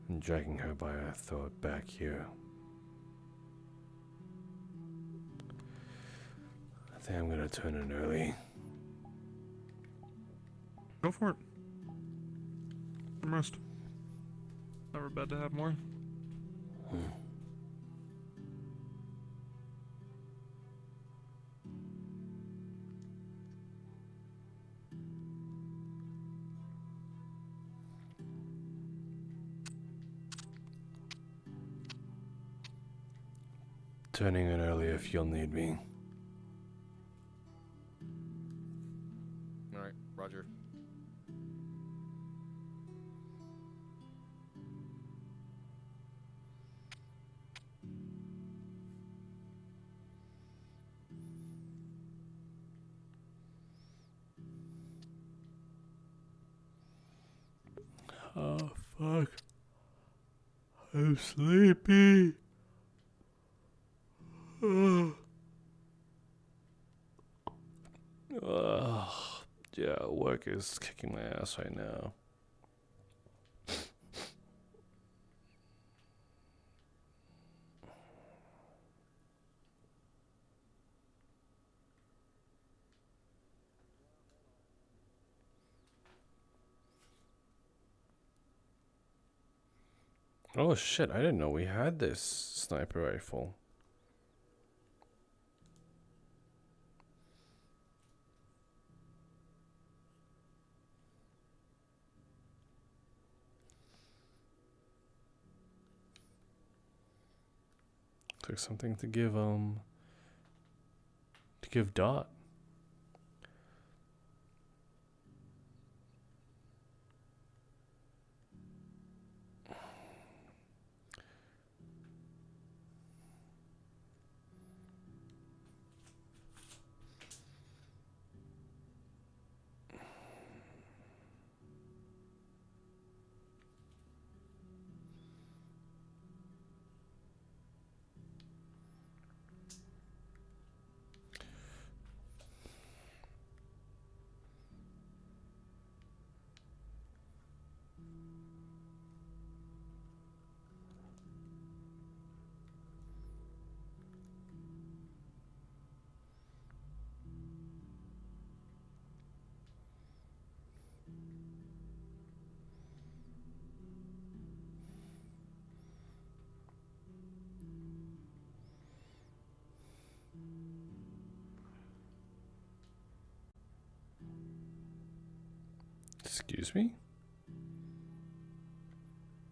and dragging her by her throat back here. I think I'm gonna turn in early. Go for it. Rest. Never bad to have more. Turning in early if you'll need me. Alright, Roger. Oh, fuck. I'm sleepy. Yeah, work is kicking my ass right now. Oh shit, I didn't know we had this sniper rifle. Took something to give Dot. Excuse me?